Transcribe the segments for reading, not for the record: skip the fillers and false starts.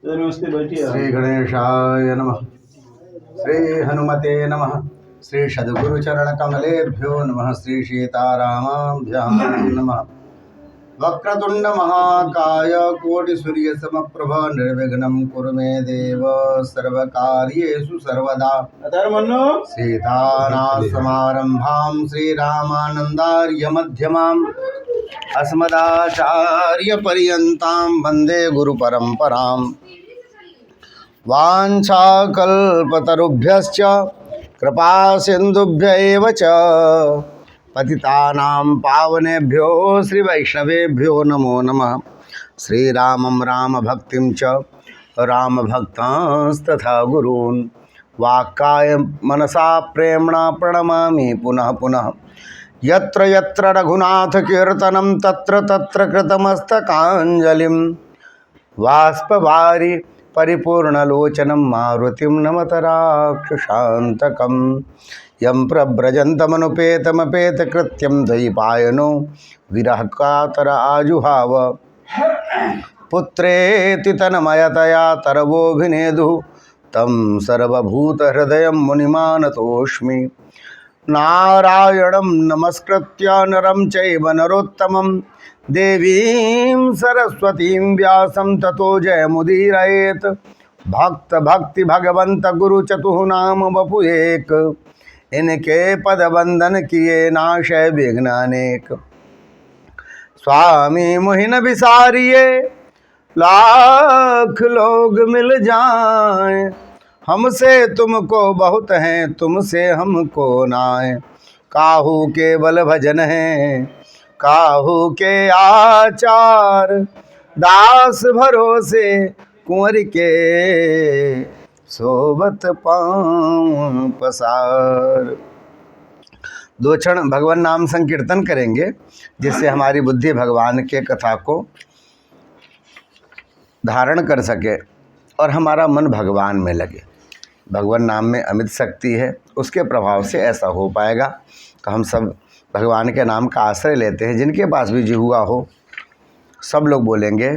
श्री गणेशाय नमः। श्री हनुमते नमः। श्री सद्गुरुचरणकमलेभ्यो नमः। श्री सीतारामाभ्यां नमः। वक्रतुंड महाकाय कोटिसूर्यसमप्रभ निर्विघ्नं कुरु मे देव सर्वकार्येषु सर्वदा। सीतानाथसमारम्भां श्रीरामानन्दार्यमध्यमाम् अस्मदाचार्यपर्यन्तां वन्दे गुरुपरम्पराम्। वाञ्छाकल्पतरुभ्यश्च कृपासिन्धुभ्य एव च पतितानां पावनेभ्यो श्रीवैष्णवेभ्यो नमो नमः। श्रीरामं रामभक्तिं च रामभक्तांस्तथा गुरून् वाक्काय मनसा प्रेम्णा प्रणमामि पुनः पुनः। यत्र यत्र रघुनाथकीर्तनं तत्र तत्र कृतमस्तकाञ्जलिं बाष्पवारि परिपूर्णलोचनं मारुतिं नमत राक्षसान्तकं। यं प्रव्रजन्तमनुपेतमपेतकृत्यं द्वैपायनो विरहकातर आजुहाव पुत्रेति तन्मयतया तरवोऽभिनेदुः तं सर्वभूतहृदयं मुनिमानतोऽस्मि। नारायणं नमस्कृत्य नरं चैव नरोत्तमं देवीं सरस्वतीं व्यासं ततो जयमुदीरयेत्। भक्त भक्ति भगवंत गुरु चतुः नाम वपु एक, इनके पद वंदन किए नाशय विघ्न अनेक। स्वामी मुहिन बिसारिये लाख लोग मिल जाएं, हमसे तुमको बहुत हैं तुमसे हमको नाए। काहू के बल भजन है काहू के आचार, दास भरोसे कुंवर के सोबत पाँव पसार। दो क्षण भगवान नाम संकीर्तन करेंगे जिससे हमारी बुद्धि भगवान के कथा को धारण कर सके और हमारा मन भगवान में लगे। भगवान नाम में अमित शक्ति है, उसके प्रभाव से ऐसा हो पाएगा। तो हम सब भगवान के नाम का आश्रय लेते हैं। जिनके पास भी जिहुआ हो सब लोग बोलेंगे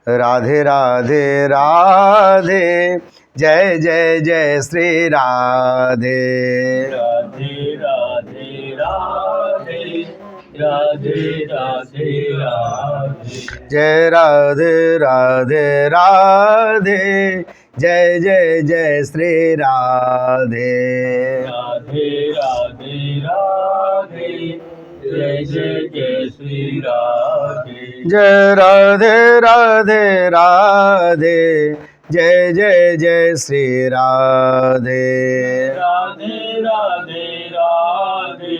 राधे राधे राधे जय जय जय श्री राधे। राधे राधे राधे राधे राधे राधे जय राधे राधे राधे जय जय जय श्री राधे। राधे राधे राधे जय जय जय श्री राधे। जय राधे राधे राधे जय जय जय श्री राधे। राधे राधे राधे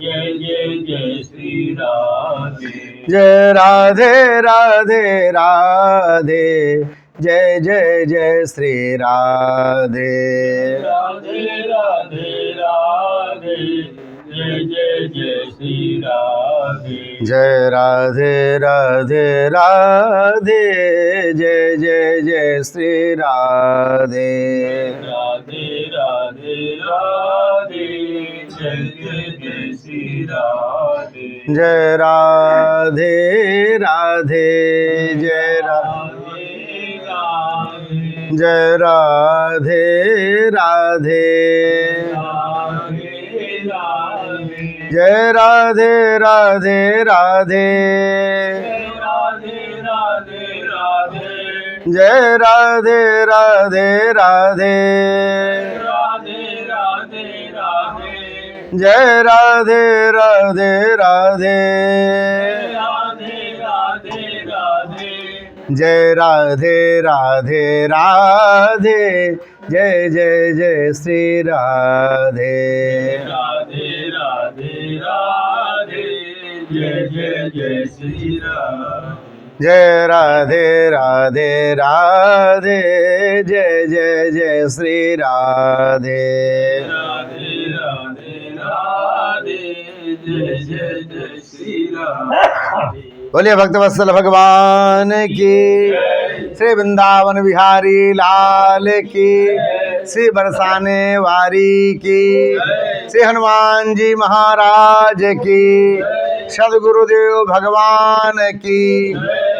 जय जय जय श्री राधे। जय राधे राधे राधे जय जय जय श्री राधे। राधे राधे राधे जय जय जय श्री राधे। जय राधे राधे राधे जय जय जय श्री राधे। राधे राधे राधे जय जय जय श्री राधे। जय राधे राधे जय राधे जय राधे राधे जय राधे राधे राधे जय राधे राधे राधे जय राधे राधे राधे जय राधे राधे राधे जय जय जय श्री राधे। राधे राधे राधे जय जय जय श्री राधे। जय राधे राधे राधे जय जय जय श्री राधे। राधे राधे राधे जय जय जय श्री राधे। बोलिए भक्तवत्सल भगवान की, श्री वृंदावन बिहारी लाल की, श्री बरसाने वारी की, श्री हनुमान जी महाराज की, सद्गुरुदेव भगवान की,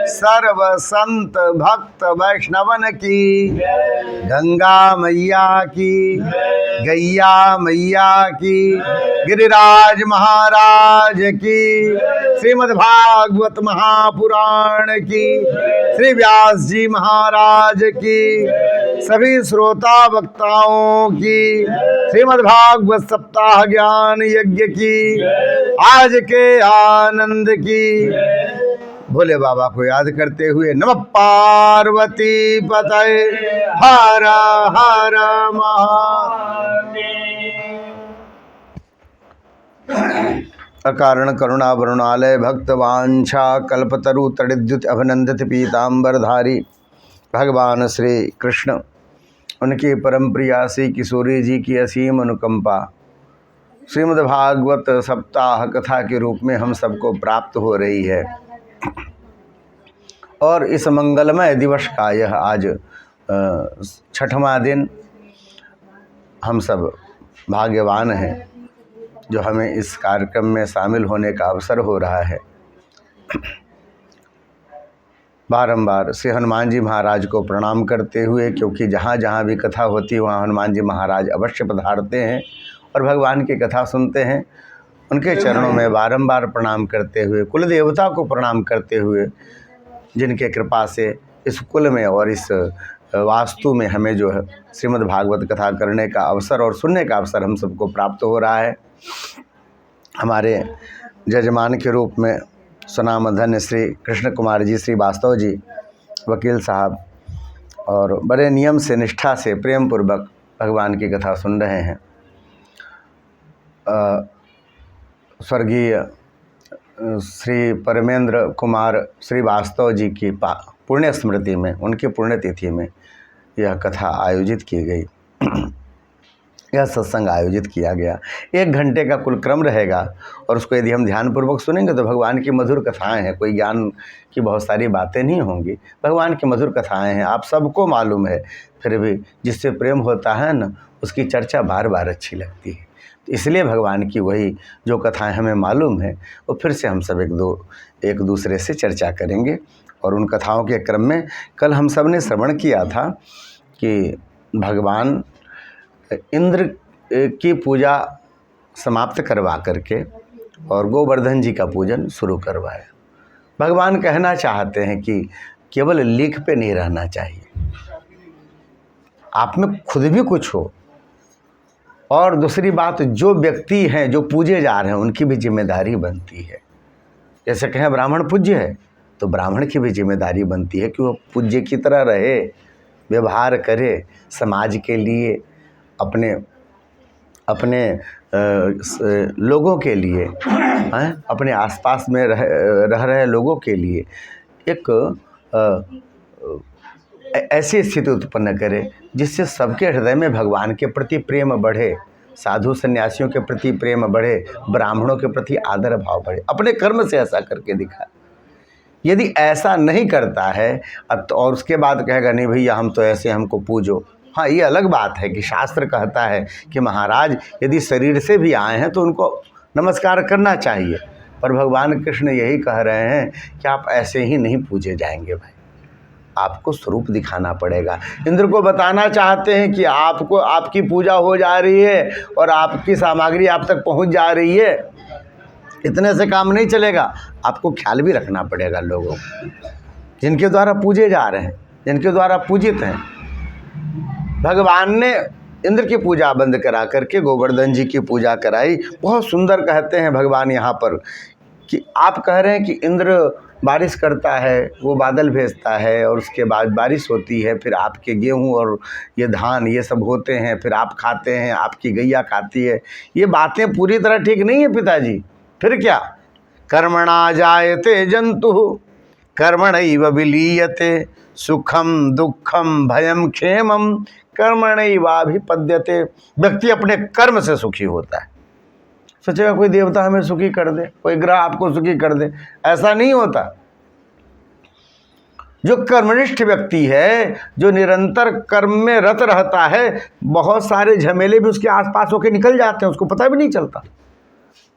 सर्व संत भक्त वैष्णवन की, गंगा मैया की, गैया मैया की, गिरिराज महाराज की, श्रीमद् भागवत महापुराण की, श्री व्यास जी महाराज की, सभी श्रोता वक्ताओं की, श्रीमद् भागवत सप्ताह ज्ञान यज्ञ की, आज के आनंद की। भोले बाबा को याद करते हुए नमः पार्वती पतये हर हर महादेव। अकारण करुणा वरुणालय भक्तवांछा कल्पतरु तड़िद्युत अभिनंदित पीताम्बरधारी भगवान श्री कृष्ण, उनकी परम प्रिया श्री किशोरी जी की असीम अनुकंपा श्रीमद् भागवत सप्ताह कथा के रूप में हम सबको प्राप्त हो रही है। और इस मंगलमय दिवस का यह आज 6वां दिन, हम सब भाग्यवान हैं जो हमें इस कार्यक्रम में शामिल होने का अवसर हो रहा है। बारंबार श्री हनुमान जी महाराज को प्रणाम करते हुए, क्योंकि जहाँ जहाँ भी कथा होती है वहाँ हनुमान जी महाराज अवश्य पधारते हैं और भगवान की कथा सुनते हैं। उनके चरणों में बारंबार प्रणाम करते हुए, कुल देवता को प्रणाम करते हुए, जिनके कृपा से इस कुल में और इस वास्तु में हमें जो है श्रीमद् भागवत कथा करने का अवसर और सुनने का अवसर हम सबको प्राप्त हो रहा है। हमारे जजमान के रूप में सुनामधन्य श्री कृष्ण कुमार जी श्री वास्तव जी वकील साहब, और बड़े नियम से निष्ठा से प्रेम पूर्वक भगवान की कथा सुन रहे हैं। स्वर्गीय श्री परमेंद्र कुमार श्री वास्तव जी की पुण्य स्मृति में, उनकी पुण्यतिथि में यह कथा आयोजित की गई, यह सत्संग आयोजित किया गया। 1 घंटे का कुल क्रम रहेगा और उसको यदि हम ध्यानपूर्वक सुनेंगे तो भगवान की मधुर कथाएं हैं, कोई ज्ञान की बहुत सारी बातें नहीं होंगी, भगवान की मधुर कथाएं हैं। आप सबको मालूम है, फिर भी जिससे प्रेम होता है ना, उसकी चर्चा बार बार अच्छी लगती है। तो इसलिए भगवान की वही जो कथाएं हमें मालूम है वो फिर से हम सब एक दूसरे से चर्चा करेंगे। और उन कथाओं के क्रम में कल हम सब ने श्रवण किया था कि भगवान इंद्र की पूजा समाप्त करवा करके और गोवर्धन जी का पूजन शुरू करवाया। भगवान कहना चाहते हैं कि केवल लिख पे नहीं रहना चाहिए, आप में खुद भी कुछ हो। और दूसरी बात, जो व्यक्ति हैं जो पूजे जा रहे हैं उनकी भी जिम्मेदारी बनती है। जैसे कहें ब्राह्मण पूज्य है तो ब्राह्मण की भी जिम्मेदारी बनती है कि वो पूज्य की तरह रहे, व्यवहार करे समाज के लिए, अपने लोगों के लिए, अपने आसपास में रह रहे लोगों के लिए एक ऐसी स्थिति उत्पन्न करे जिससे सबके हृदय में भगवान के प्रति प्रेम बढ़े, साधु सन्यासियों के प्रति प्रेम बढ़े, ब्राह्मणों के प्रति आदर भाव बढ़े। अपने कर्म से ऐसा करके दिखा। यदि ऐसा नहीं करता है और उसके बाद कहेगा नहीं भैया हम तो ऐसे, हमको पूजो, हाँ ये अलग बात है कि शास्त्र कहता है कि महाराज यदि शरीर से भी आए हैं तो उनको नमस्कार करना चाहिए। पर भगवान कृष्ण यही कह रहे हैं कि आप ऐसे ही नहीं पूजे जाएंगे भाई, आपको स्वरूप दिखाना पड़ेगा। इंद्र को बताना चाहते हैं कि आपको आपकी पूजा हो जा रही है और आपकी सामग्री आप तक पहुंच जा रही है, इतने से काम नहीं चलेगा, आपको ख्याल भी रखना पड़ेगा लोगों जिनके द्वारा पूजे जा रहे हैं, जिनके द्वारा पूजित हैं। भगवान ने इंद्र की पूजा बंद करा करके गोवर्धन जी की पूजा कराई। बहुत सुंदर कहते हैं भगवान यहाँ पर कि आप कह रहे हैं कि इंद्र बारिश करता है, वो बादल भेजता है और उसके बाद बारिश होती है, फिर आपके गेहूं और ये धान ये सब होते हैं, फिर आप खाते हैं, आपकी गैया खाती है। ये बातें पूरी तरह ठीक नहीं है पिताजी। फिर क्या? कर्मणा जायते जंतु कर्मणैव विलीयते, सुखम दुखम भयम क्षेमम कर्मणैवाभिपद्यते। व्यक्ति अपने कर्म से सुखी होता है। सोचेगा कोई देवता हमें सुखी कर दे, कोई ग्रह आपको सुखी कर दे, ऐसा नहीं होता। जो कर्मनिष्ठ व्यक्ति है, जो निरंतर कर्म में रत रहता है, बहुत सारे झमेले भी उसके आसपास होके निकल जाते हैं, उसको पता भी नहीं चलता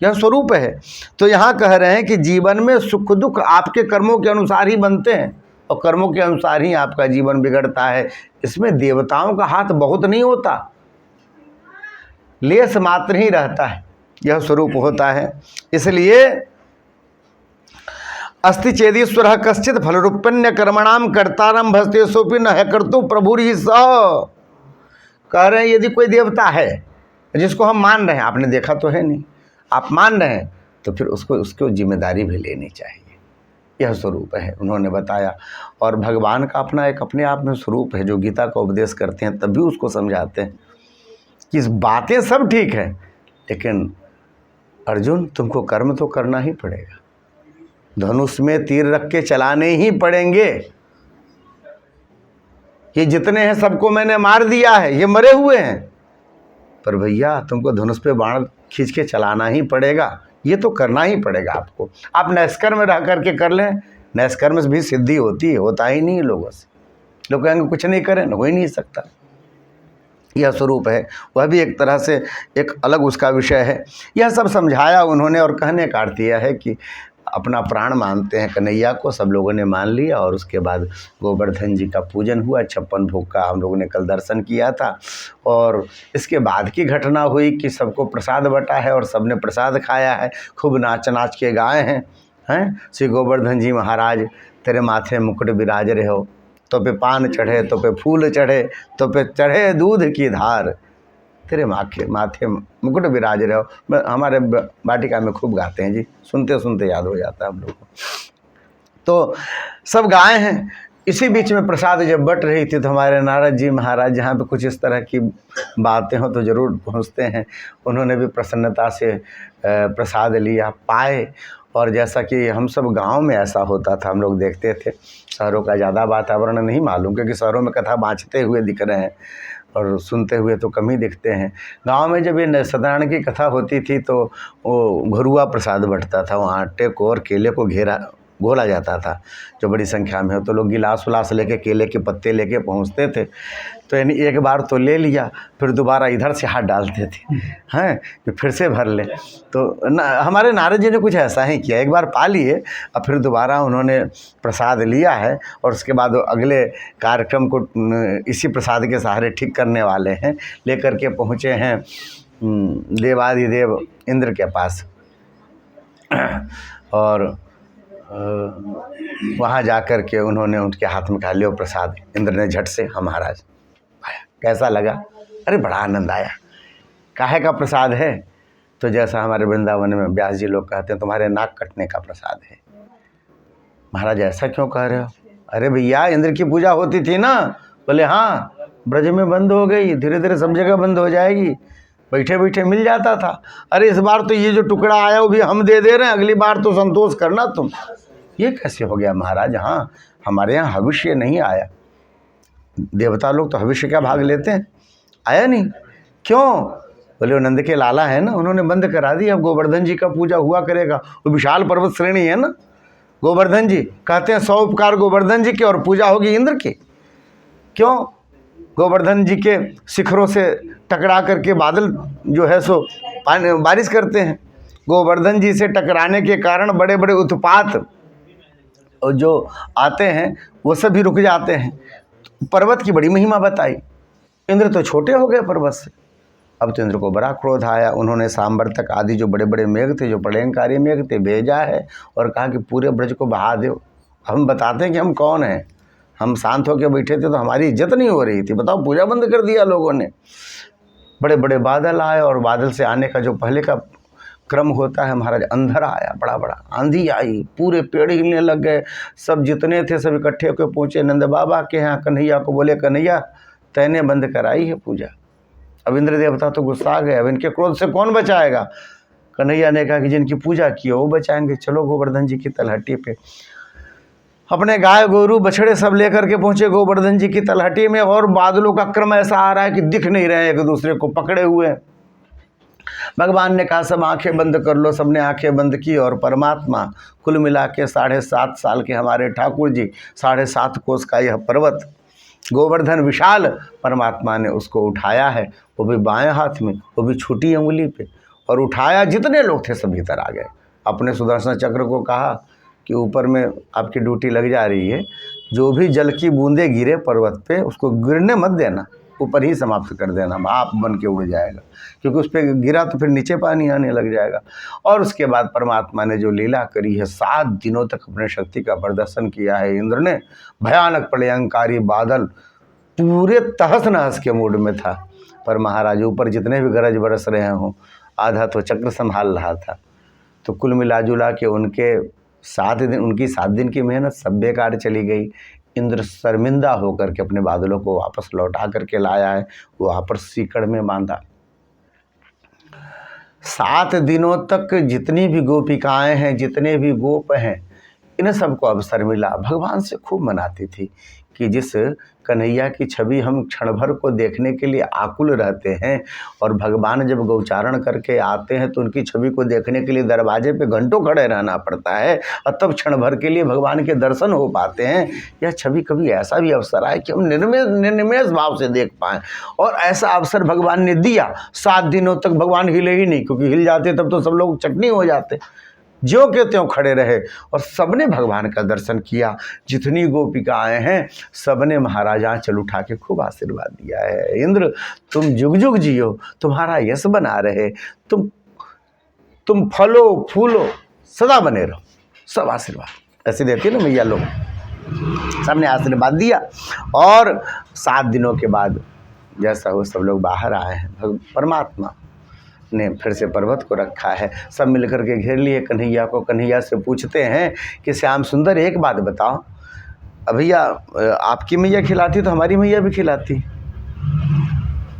यह स्वरूप है। तो यहाँ कह रहे हैं कि जीवन में सुख दुख आपके कर्मों के अनुसार ही बनते हैं और कर्मों के अनुसार ही आपका जीवन बिगड़ता है। इसमें देवताओं का हाथ बहुत नहीं होता, लेस मात्र ही रहता है, यह स्वरूप होता है। इसलिए अस्ति चेदीश्वर कश्चित फलरूपण्य कर्मणाम कर्तारम भस्ते सोपि न है कर्तु प्रभुर ही सह। कह रहे हैं यदि कोई देवता है जिसको हम मान रहे हैं, आपने देखा तो है नहीं, आप मान रहे हैं, तो फिर उसको जिम्मेदारी भी लेनी चाहिए। यह स्वरूप है उन्होंने बताया। और भगवान का अपना एक अपने आप में स्वरूप है, जो गीता का उपदेश करते हैं तब भी उसको समझाते हैं कि बातें सब ठीक है, लेकिन अर्जुन तुमको कर्म तो करना ही पड़ेगा, धनुष में तीर रख के चलाने ही पड़ेंगे। ये जितने हैं सबको मैंने मार दिया है, ये मरे हुए हैं, पर भैया तुमको धनुष पे बाण खींच के चलाना ही पड़ेगा, ये तो करना ही पड़ेगा आपको। आप नैष्कर्म में रह करके कर लें, नैष्कर्म से भी सिद्धि होती है, होता ही नहीं है लोगों से। लोग कहेंगे कुछ नहीं करें, हो ही नहीं सकता। यह स्वरूप है, वह भी एक तरह से एक अलग उसका विषय है। यह सब समझाया उन्होंने और कहने का अर्थ यह है कि अपना प्राण मानते हैं कन्हैया को, सब लोगों ने मान लिया। और उसके बाद गोवर्धन जी का पूजन हुआ, 56 भोग का हम लोगों ने कल दर्शन किया था। और इसके बाद की घटना हुई कि सबको प्रसाद बटा है और सबने प्रसाद खाया है, खूब नाच नाच के गाए हैं श्री गोवर्धन जी महाराज तेरे माथे मुकुट विराज रहे हो, तो पे पान चढ़े, तो पे फूल चढ़े, तो पे चढ़े दूध की धार, तेरे माथे मुकुट विराज रहे हो। हमारे वाटिका में खूब गाते हैं जी, सुनते सुनते याद हो जाता है हम लोग को। तो सब गाए हैं। इसी बीच में प्रसाद जब बट रही थी तो हमारे नारद जी महाराज जहाँ पे कुछ इस तरह की बातें हो तो ज़रूर पहुँचते हैं। उन्होंने भी प्रसन्नता से प्रसाद लिया, पाए। और जैसा कि हम सब गांव में ऐसा होता था, हम लोग देखते थे, शहरों का ज़्यादा वातावरण नहीं मालूम, क्योंकि शहरों में कथा बाँचते हुए दिख रहे हैं और सुनते हुए तो कम ही दिखते हैं। गांव में जब ये सत्यनारायण की कथा होती थी तो वो घरुआ प्रसाद बंटता था, वहाँ आटे को और केले को घोला जाता था, जो बड़ी संख्या में हो, तो लोग गिलास उलास लेके केले के पत्ते लेके पहुँचते थे। तो यानी एक बार तो ले लिया, फिर दोबारा इधर से हाथ डालते थे हैं कि फिर से भर ले। तो हमारे नारद जी ने कुछ ऐसा ही किया, एक बार पा लिए और फिर दोबारा उन्होंने प्रसाद लिया है और उसके बाद अगले कार्यक्रम को इसी प्रसाद के सहारे ठीक करने वाले हैं। लेकर के पहुँचे हैं देवाधिदेव इंद्र के पास और वहाँ जा कर के उन्होंने उनके हाथ में खा लिया प्रसाद। इंद्र ने झट से, हाँ महाराज आया, कैसा लगा? अरे बड़ा आनंद आया। काहे का प्रसाद है? तो जैसा हमारे वृंदावन में व्यास जी लोग कहते हैं तुम्हारे नाक कटने का प्रसाद है। महाराज ऐसा क्यों कह रहे हो? अरे भैया इंद्र की पूजा होती थी ना। बोले हाँ, ब्रज में बंद हो गई, धीरे धीरे सब जगह बंद हो जाएगी, बैठे बैठे मिल जाता था। अरे इस बार तो ये जो टुकड़ा आया वो भी हम दे रहे हैं, अगली बार तो संतोष करना तुम। ये कैसे हो गया महाराज? हाँ, हमारे यहाँ हविष्य नहीं आया। देवता लोग तो हविष्य का भाग लेते हैं, आया नहीं। क्यों? बोले वो नंद के लाला है ना, उन्होंने बंद करा दी। अब गोवर्धन जी का पूजा हुआ करेगा, वो विशाल पर्वत श्रेणी है ना। गोवर्धन जी कहते हैं 100 उपकार गोवर्धन जी के और पूजा होगी इंद्र की। क्यों? गोवर्धन जी के शिखरों से टकरा करके बादल जो है सो बारिश करते हैं। गोवर्धन जी से टकराने के कारण बड़े बड़े उत्पात जो आते हैं वो सब भी रुक जाते हैं। पर्वत की बड़ी महिमा बताई। इंद्र तो छोटे हो गए पर्वत से। अब तो इंद्र को बड़ा क्रोध आया। उन्होंने सांवर्तक आदि जो बड़े बड़े मेघ थे, जो प्रलयंकारी मेघ थे, भेजा है और कहा कि पूरे ब्रज को बहा दो। हम बताते हैं कि हम कौन हैं। हम शांत होकर बैठे थे तो हमारी इज्जत नहीं हो रही थी, बताओ पूजा बंद कर दिया लोगों ने। बड़े बड़े बादल आए और बादल से आने का जो पहले का क्रम होता है महाराज, अंधेरा आया, बड़ा बड़ा आंधी आई, पूरे पेड़ हिलने लग गए। सब जितने थे सब इकट्ठे होकर पहुँचे नंद बाबा के यहाँ। कन्हैया को बोले कन्हैया तैने बंद कराई है पूजा। अब इंद्र देवता तो गुस्सा आ गए, अब इनके क्रोध से कौन बचाएगा? कन्हैया ने कहा कि जिनकी पूजा की हो वो बचाएंगे। चलो गोवर्धन जी की तलहटी पे अपने गाय गोरू बछड़े सब लेकर के पहुंचे गोवर्धन जी की तलहटी में। और बादलों का क्रम ऐसा आ रहा है कि दिख नहीं रहे, एक दूसरे को पकड़े हुए। भगवान ने कहा सब आंखें बंद कर लो। सबने आंखें बंद की और परमात्मा कुल मिला के 7.5 साल के हमारे ठाकुर जी, 7.5 कोस का यह पर्वत गोवर्धन विशाल, परमात्मा ने उसको उठाया है, वो भी बाएं हाथ में, वो भी छोटी उंगली पे। और उठाया, जितने लोग थे सब भीतर आ गए। अपने सुदर्शन चक्र को कहा कि ऊपर में आपकी ड्यूटी लग जा रही है, जो भी जल की बूंदें गिरे पर्वत पे उसको गिरने मत देना, ऊपर ही समाप्त कर देना, भाप बन के उड़ जाएगा, क्योंकि उस पर गिरा तो फिर नीचे पानी आने लग जाएगा। और उसके बाद परमात्मा ने जो लीला करी है, 7 दिनों तक अपने शक्ति का प्रदर्शन किया है। इंद्र ने भयानक प्रलयंकारी बादल पूरे तहस नहस के मूड में था, पर महाराज ऊपर जितने भी गरज बरस रहे हों, आधा तो चक्र संभाल रहा था। तो कुल मिला जुला के उनकी 7 दिन की मेहनत सब बेकार चली गई। इंद्र शर्मिंदा होकर के अपने बादलों को वापस लौटा करके लाया है, वो वहाँ पर सीकड़ में बांधा। 7 दिनों तक जितनी भी गोपिकाएं हैं, जितने भी गोप हैं, इन सबको अवसर मिला। भगवान से खूब मनाती थी कि जिस कन्हैया की छवि हम क्षण भर को देखने के लिए आकुल रहते हैं, और भगवान जब गौचारण करके आते हैं तो उनकी छवि को देखने के लिए दरवाजे पे घंटों खड़े रहना पड़ता है, और तब क्षण भर के लिए भगवान के दर्शन हो पाते हैं। यह छवि कभी ऐसा भी अवसर आए कि हम निर्निमेष भाव से देख पाएँ, और ऐसा अवसर भगवान ने दिया। 7 दिनों तक भगवान हिले ही नहीं, क्योंकि हिल जाते तब तो सब लोग चटनी हो जाते। ज्यों के त्यों खड़े रहे और सबने भगवान का दर्शन किया। जितनी गोपिकाएं हैं सबने महाराज आंचल उठा के खूब आशीर्वाद दिया है। इंद्र तुम जुग जुग जियो, तुम्हारा यश बना रहे, तुम फलो फूलो सदा बने रहो, सब आशीर्वाद ऐसे देती है ना मैया लोग। सबने आशीर्वाद दिया, और 7 दिनों के बाद जैसा हो सब लोग बाहर आए हैं। परमात्मा ने फिर से पर्वत को रखा है, सब मिलकर के घेर लिए कन्हैया को। कन्हैया से पूछते हैं कि श्याम सुंदर एक बात बताओ, भैया आपकी मैया खिलाती तो हमारी मैया भी खिलाती,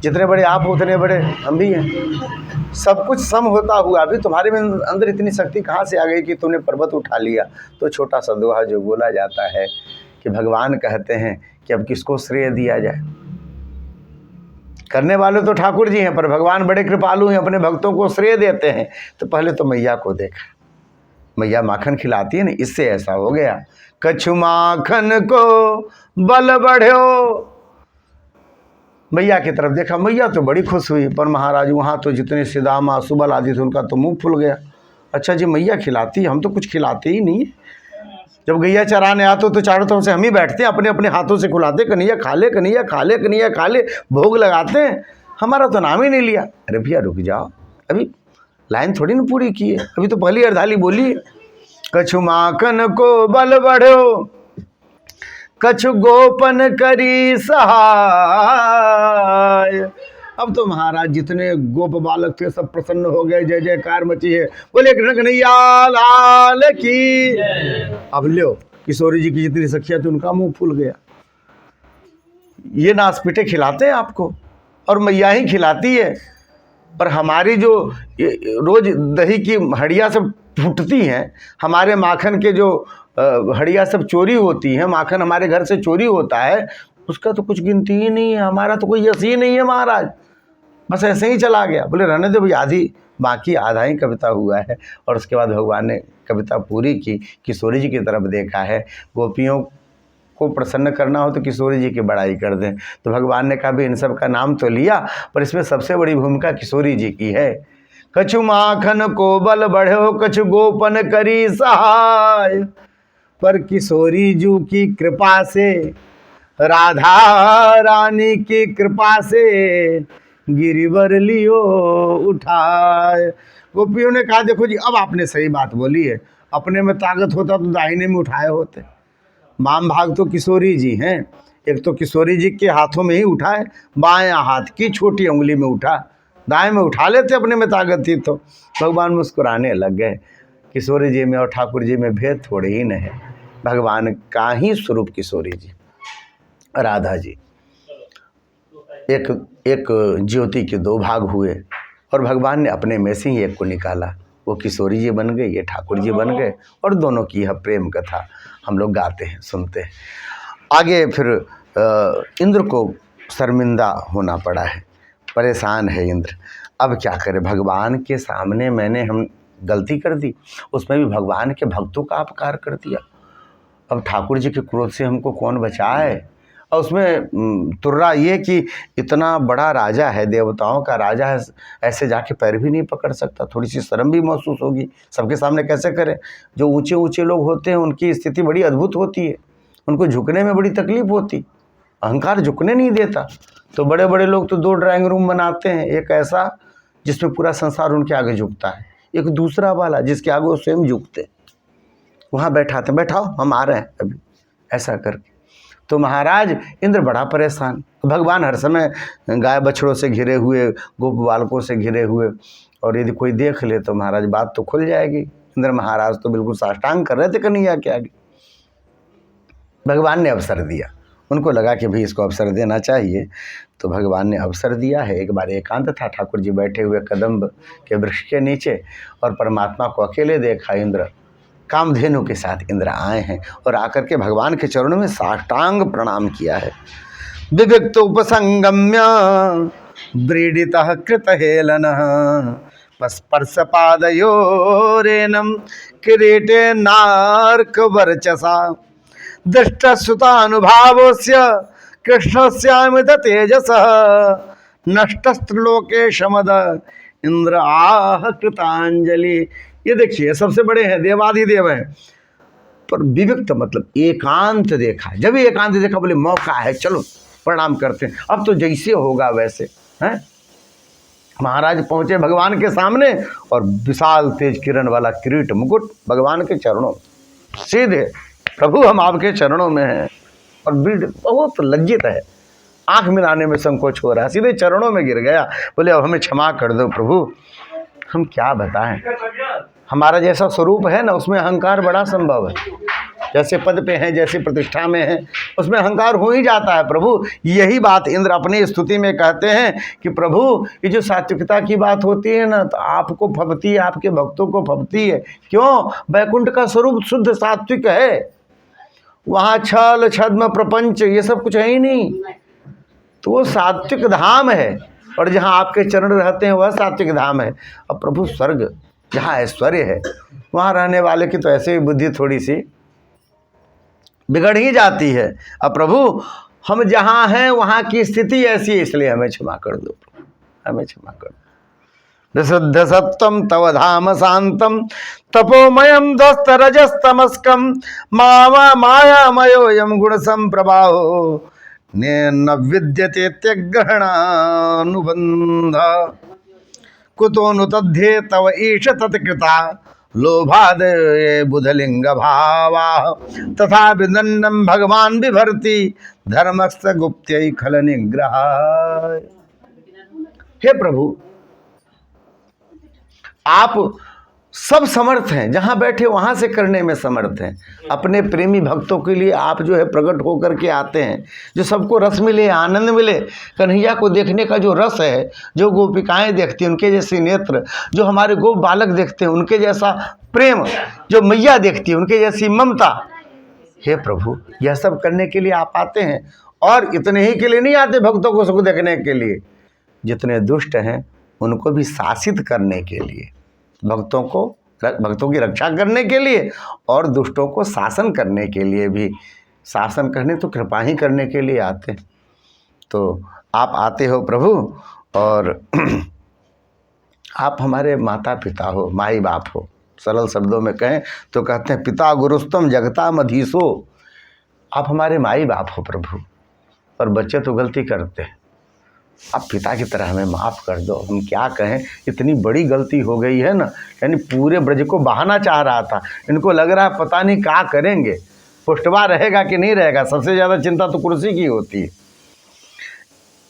जितने बड़े आप हो उतने बड़े हम भी हैं, सब कुछ सम होता हुआ भी तुम्हारे में अंदर इतनी शक्ति कहाँ से आ गई कि तुमने पर्वत उठा लिया। तो छोटा सा दोहा जो बोला जाता है कि भगवान कहते हैं कि अब किसको श्रेय दिया जाए, करने वाले तो ठाकुर जी हैं, पर भगवान बड़े कृपालु हैं, अपने भक्तों को श्रेय देते हैं। तो पहले तो मैया को देखा, मैया माखन खिलाती है ना, इससे ऐसा हो गया। कछु माखन को बल बढ़्यो, मैया की तरफ देखा, मैया तो बड़ी खुश हुई, पर महाराज वहाँ तो जितने सिदामा सुबल आदि थे उनका तो मुंह फुल गया। अच्छा जी मैया खिलाती, हम तो कुछ खिलाते ही नहीं। जब गैया चराने आते तो चारों तरफ से हम ही बैठते हैं, अपने अपने हाथों से खुलाते, कन्हैया खा ले, कन्हैया खा ले, कन्हैया खा ले, भोग लगाते हैं, हमारा तो नाम ही नहीं लिया। अरे भैया रुक जाओ, अभी लाइन थोड़ी ना पूरी की है, अभी तो पहली अर्धाली बोली है। कछु माखन को बल बढ़ो, कछु गोपन करी सहाय। अब तो महाराज जितने गोप बालक थे सब प्रसन्न हो गए, जय जयकार मची है, बोले कृष्ण कन्हैया लाल की। अब लो किशोरी जी की जितनी सखिया थी उनका मुंह फूल गया। ये नासपीटे खिलाते हैं आपको, और मैया ही खिलाती है, पर हमारी जो रोज दही की हड़िया सब फूटती हैं, हमारे माखन के जो हड़िया सब चोरी होती हैं, माखन हमारे घर से चोरी होता है, उसका तो कुछ गिनती ही नहीं है, हमारा तो कोई यस ही नहीं है महाराज, बस ऐसे ही चला गया। बोले रहने दो भाई, आधी बाकी आधा ही कविता हुआ है। और उसके बाद भगवान ने कविता पूरी की, किशोरी जी की तरफ देखा है। गोपियों को प्रसन्न करना हो तो किशोरी जी की बड़ाई कर दें, तो भगवान ने कहा भी इन सब का नाम तो लिया, पर इसमें सबसे बड़ी भूमिका किशोरी जी की है। कछु माखन को बल बढ़ो, कछु गोपन करी सहाय, पर किशोरी जी की कृपा से, राधा रानी की कृपा से गिरिवर लियो उठाए। गोपियों ने कहा देखो जी अब आपने सही बात बोली है, अपने में ताकत होता तो दाहिने में उठाए होते। वाम भाग तो किशोरी जी हैं, एक तो किशोरी जी के हाथों में ही उठाए, बायां हाथ की छोटी उंगली में उठा, दाएं में उठा लेते अपने में ताकत थी तो। भगवान मुस्कुराने लग गए। किशोरी जी में और ठाकुर जी में भेद थोड़े ही नहीं है, भगवान का ही स्वरूप किशोरी जी, राधा जी। एक ज्योति के 2 भाग हुए, और भगवान ने अपने में से ही एक को निकाला, वो किशोरी जी बन गए, ये ठाकुर जी बन गए, और दोनों की यह प्रेम कथा हम लोग गाते हैं, सुनते हैं। आगे फिर इंद्र को शर्मिंदा होना पड़ा है, परेशान है इंद्र। अब क्या करे, भगवान के सामने हम गलती कर दी, उसमें भी भगवान के भक्तों का अपकार कर दिया। अब ठाकुर जी के क्रोध से हमको कौन बचाए। और उसमें तुर्रा ये कि इतना बड़ा राजा है, देवताओं का राजा है, ऐसे जाके पैर भी नहीं पकड़ सकता, थोड़ी सी शर्म भी महसूस होगी, सबके सामने कैसे करे। जो ऊंचे ऊंचे लोग होते हैं उनकी स्थिति बड़ी अद्भुत होती है, उनको झुकने में बड़ी तकलीफ होती, अहंकार झुकने नहीं देता। तो बड़े बड़े लोग तो 2 ड्राइंग रूम बनाते हैं, एक ऐसा जिसमें पूरा संसार उनके आगे झुकता है, एक दूसरा वाला जिसके आगे वो स्वयं झुकते, वहाँ बैठाते, बैठाओ हम आ रहे हैं अभी, ऐसा करके। तो महाराज इंद्र बड़ा परेशान, भगवान हर समय गाय बछड़ों से घिरे हुए, गोप बालकों से घिरे हुए, और यदि कोई देख ले तो महाराज बात तो खुल जाएगी। इंद्र महाराज तो बिल्कुल साष्टांग कर रहे थे कन्हैया के आगे। भगवान ने अवसर दिया, उनको लगा कि भाई इसको अवसर देना चाहिए, तो भगवान ने अवसर दिया है। एक बार एकांत था, ठाकुर जी बैठे हुए कदम्ब के वृक्ष के नीचे, और परमात्मा को अकेले देखा इंद्र, कामधेनु के साथ इंद्र आए हैं और आकर के भगवान के चरणों में साष्टांग प्रणाम किया है। विविक्त उपसंगम्य व्रीडितः कृत हेलन स्पर्श पादयोरेनम किरीटे नार्क वर्चसा दृष्टसुतानुभावस्य कृष्णस्यामित तेजसः नष्टस्त्रिलोके शमद इंद्र आह कृतांजलि। ये देखिए सबसे बड़े हैं, देवाधिदेव हैं, पर विविक्त मतलब एकांत देखा। जब भी एकांत देखा बोले मौका है, चलो प्रणाम करते हैं, अब तो जैसे होगा वैसे हैं। महाराज पहुंचे भगवान के सामने और विशाल तेज किरण वाला किरीट मुकुट भगवान के चरणों, सीधे प्रभु हम आपके चरणों में हैं। और बहुत लज्जित है, आंख मिलाने में संकोच हो रहा है, सीधे चरणों में गिर गया, बोले अब हमें क्षमा कर दो प्रभु, हम क्या बताएं, हमारा जैसा स्वरूप है ना उसमें अहंकार बड़ा संभव है। जैसे पद पे हैं, जैसे प्रतिष्ठा में है, उसमें अहंकार हो ही जाता है प्रभु। यही बात इंद्र अपनी स्तुति में कहते हैं कि प्रभु ये जो सात्विकता की बात होती है ना, तो आपको फबती है, आपके भक्तों को फबती है। क्यों? वैकुंठ का स्वरूप शुद्ध सात्विक है, वहाँ छल छद्म प्रपंच ये सब कुछ है ही नहीं, तो वो सात्विक धाम है। और जहाँ आपके चरण रहते हैं वह सात्विक धाम है। अब प्रभु स्वर्ग जहाँ ऐश्वर्य है, वहाँ रहने वाले की तो ऐसे ही बुद्धि थोड़ी सी बिगड़ ही जाती है। अब प्रभु हम जहाँ हैं वहाँ की स्थिति ऐसी है, इसलिए हमें क्षमा कर दो, हमें क्षमा कर दो। विशुद्ध सत्वम तव धाम शांतम तपोमयम ध्वस्त रजस्तमस्कम मायामयोयम गुण संप्रभाहो न विद्यते त्यग्रहणानुबंध कुतो नु तद्धे तव ईश तत्कृता लोभाद बुधलिंग भावा तथा विदन्नम भगवान विभर्ति धर्मस्थ गुप्त्यै खल निग्रह। हे प्रभु आप सब समर्थ हैं, जहाँ बैठे वहाँ से करने में समर्थ हैं। अपने प्रेमी भक्तों के लिए आप जो है प्रकट होकर के आते हैं, जो सबको रस मिले, आनंद मिले। कन्हैया को देखने का जो रस है, जो गोपिकाएं देखती हैं उनके जैसे नेत्र, जो हमारे गोप बालक देखते हैं उनके जैसा प्रेम, जो मैया देखती है उनके जैसी ममता। हे प्रभु यह सब करने के लिए आप आते हैं, और इतने ही के लिए नहीं आते भक्तों को सुख देखने के लिए, जितने दुष्ट हैं उनको भी शासित करने के लिए, भक्तों की रक्षा करने के लिए, और दुष्टों को शासन करने के लिए भी। शासन करने तो कृपा ही करने के लिए आते हैं। तो आप आते हो प्रभु, और आप हमारे माता पिता हो, माई बाप हो। सरल शब्दों में कहें तो कहते हैं पिता गुरुस्तम जगता मधीसो। आप हमारे माई बाप हो प्रभु, और बच्चे तो गलती करते हैं, आप पिता की तरह हमें माफ़ कर दो। हम क्या कहें, इतनी बड़ी गलती हो गई है ना, यानी पूरे ब्रज को बहाना चाह रहा था। इनको लग रहा है पता नहीं क्या करेंगे, पुष्टवा रहेगा कि नहीं रहेगा, सबसे ज़्यादा चिंता तो कुर्सी की होती है।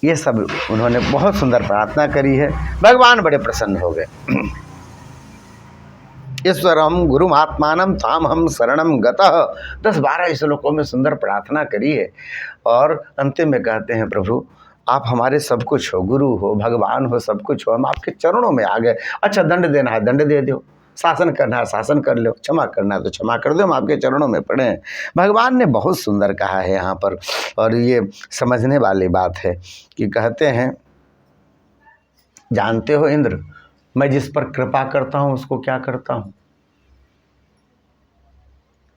ये सब उन्होंने बहुत सुंदर प्रार्थना करी है, भगवान बड़े प्रसन्न हो गए। ईश्वरम गुरु महात्मानम ताम हम शरणम गतः, 10-12 श्लोकों में सुंदर प्रार्थना करी है। और अंतिम में कहते हैं प्रभु आप हमारे सब कुछ हो, गुरु हो, भगवान हो, सब कुछ हो, हम आपके चरणों में आ गए। अच्छा दंड देना है दंड दे दो, शासन करना है शासन कर लो, क्षमा करना है तो क्षमा कर दो, हम आपके चरणों में पड़े हैं। भगवान ने बहुत सुंदर कहा है यहाँ पर, और ये समझने वाली बात है कि कहते हैं जानते हो इंद्र, मैं जिस पर कृपा करता हूँ उसको क्या करता हूँ।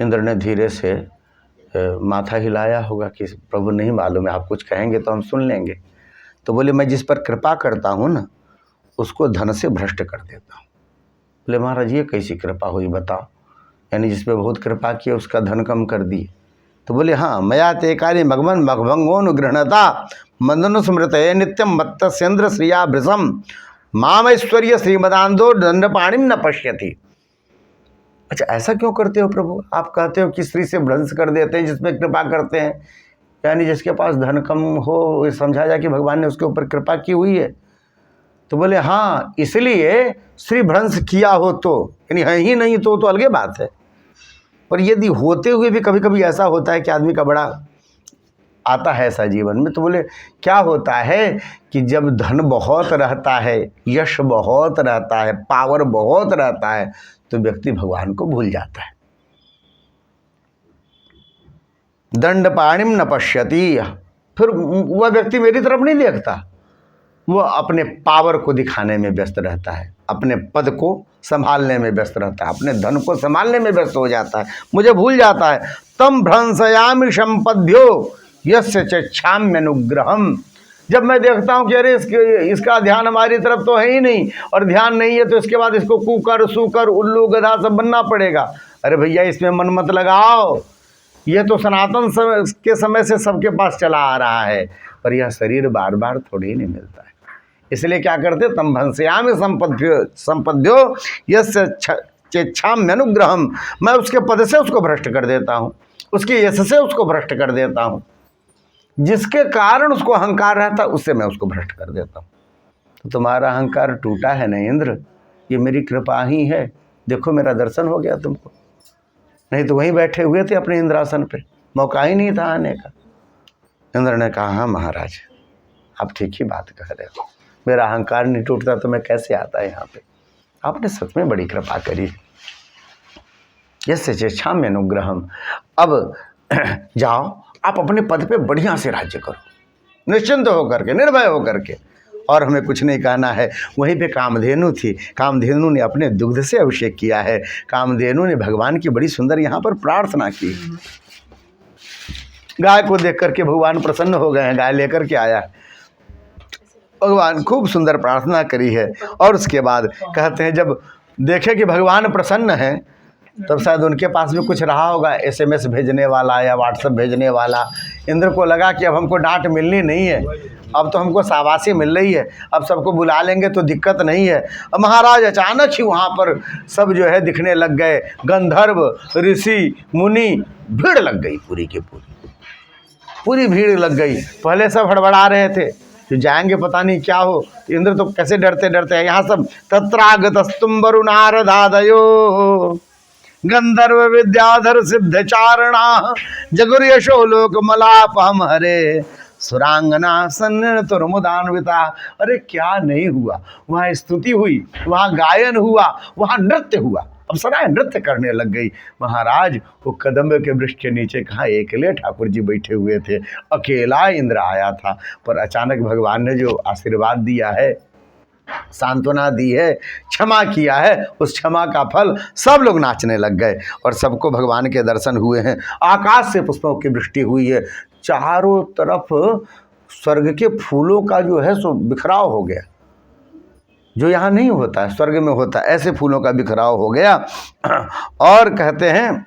इंद्र ने धीरे से माथा हिलाया होगा कि प्रभु नहीं मालूम है, आप कुछ कहेंगे तो हम सुन लेंगे। तो बोले मैं जिस पर कृपा करता हूँ ना उसको धन से भ्रष्ट कर देता हूँ। बोले महाराज ये कैसी कृपा हुई बताओ, यानी जिस पर बहुत कृपा की उसका धन कम कर दिए। तो बोले हाँ, मया ते कार्य भगवन भगभंगोनुगृहणता मंदनु स्मृत नित्यम मत्स्येन्द्र श्रिया भृशम मामैश्वर्य श्रीमदांधो दंडपाणिम न पश्यति। अच्छा ऐसा क्यों करते हो प्रभु? आप कहते हो कि स्त्री से भ्रंश कर देते हैं जिसमें कृपा करते हैं, यानी जिसके पास धन कम हो समझा जाए कि भगवान ने उसके ऊपर कृपा की हुई है। तो बोले हाँ, इसलिए स्त्री भ्रंश किया हो तो, यानी है ही नहीं तो अलगे बात है। पर यदि होते हुए भी कभी कभी ऐसा होता है कि आदमी का बड़ा आता है ऐसा जीवन में, तो बोले क्या होता है कि जब धन बहुत रहता है, यश बहुत रहता है, पावर बहुत रहता है, तो व्यक्ति भगवान को भूल जाता है। दंडपाणिम न पश्यति, फिर वह व्यक्ति मेरी तरफ नहीं देखता, वो अपने पावर को दिखाने में व्यस्त रहता है, अपने पद को संभालने में व्यस्त रहता है, अपने धन को संभालने में व्यस्त हो जाता है, मुझे भूल जाता है। तम भ्रंशयामि संपद्यो यस्य चक्षाम्यनुग्रहम। जब मैं देखता हूँ कि अरे इसका ध्यान हमारी तरफ तो है ही नहीं, और ध्यान नहीं है तो इसके बाद इसको कुकर सूकर उल्लू गधा सब बनना पड़ेगा। अरे भैया इसमें मन मत लगाओ, यह तो सनातन के समय से सबके पास चला आ रहा है, पर यह शरीर बार बार थोड़ी ही नहीं मिलता है। इसलिए क्या करते, तम भंस्यामि संपद्यो यस्य चेच्छाम्यनुग्रहम, मैं उसके पद से उसको भ्रष्ट कर देता हूँ, उसके यश से उसको भ्रष्ट कर देता हूँ, जिसके कारण उसको अहंकार रहता उससे मैं उसको भ्रष्ट कर देता हूँ। तो तुम्हारा अहंकार टूटा है ना इंद्र, ये मेरी कृपा ही है, देखो मेरा दर्शन हो गया तुमको, नहीं तो वहीं बैठे हुए थे अपने इंद्रासन पे, मौका ही नहीं था आने का। इंद्र ने कहा हाँ महाराज आप ठीक ही बात कह रहे हो, मेरा अहंकार नहीं टूटता तो मैं कैसे आता यहाँ पे, आपने सच में बड़ी कृपा करी। यस्य चेच्छाम्यनुग्रहम, अब जाओ आप अपने पद पे बढ़िया से राज्य करो, निश्चिंत होकर के, निर्भय होकर के, और हमें कुछ नहीं कहना है। वहीं पे कामधेनु थी, कामधेनु ने अपने दुग्ध से अभिषेक किया है, कामधेनु ने भगवान की बड़ी सुंदर यहाँ पर प्रार्थना की। गाय को देख करके भगवान प्रसन्न हो गए हैं, गाय लेकर के आया, भगवान खूब सुंदर प्रार्थना करी है। और उसके बाद कहते हैं जब देखे कि भगवान प्रसन्न हैं, तब शायद उनके पास भी कुछ रहा होगा, SMS भेजने वाला या व्हाट्सएप भेजने वाला। इंद्र को लगा कि अब हमको डांट मिलनी नहीं है, अब तो हमको शाबाशी मिल रही है, अब सबको बुला लेंगे तो दिक्कत नहीं है। अब महाराज अचानक ही वहाँ पर सब जो है दिखने लग गए, गंधर्व ऋषि मुनि, भीड़ लग गई, पूरी की पूरी भीड़ लग गई। पहले सब हड़बड़ा रहे थे जो जाएंगे पता नहीं क्या हो, इंद्र तो कैसे डरते डरते हैं। यहाँ सब तत्रागतस्तुम वरुणारदादयो गंधर्व विद्याधर सिद्ध चारणा जगुर्यशो लोक मलापहम हरे सुरांगना सन्न तुरमुदान्विता। अरे क्या नहीं हुआ, वहाँ स्तुति हुई, वहाँ गायन हुआ, वहाँ नृत्य हुआ, अप्सराएं नृत्य करने लग गई। महाराज वो कदम्ब के वृक्ष के नीचे कहाँ अकेले ठाकुर जी बैठे हुए थे, अकेला इंद्र आया था, पर अचानक भगवान ने जो आशीर्वाद दिया है, सांत्वना दी है, क्षमा किया है, उस क्षमा का फल सब लोग नाचने लग गए और सबको भगवान के दर्शन हुए हैं। आकाश से पुष्पों की वृष्टि हुई है, चारों तरफ स्वर्ग के फूलों का जो है सो बिखराव हो गया, जो यहाँ नहीं होता है स्वर्ग में होता है, ऐसे फूलों का बिखराव हो गया। और कहते हैं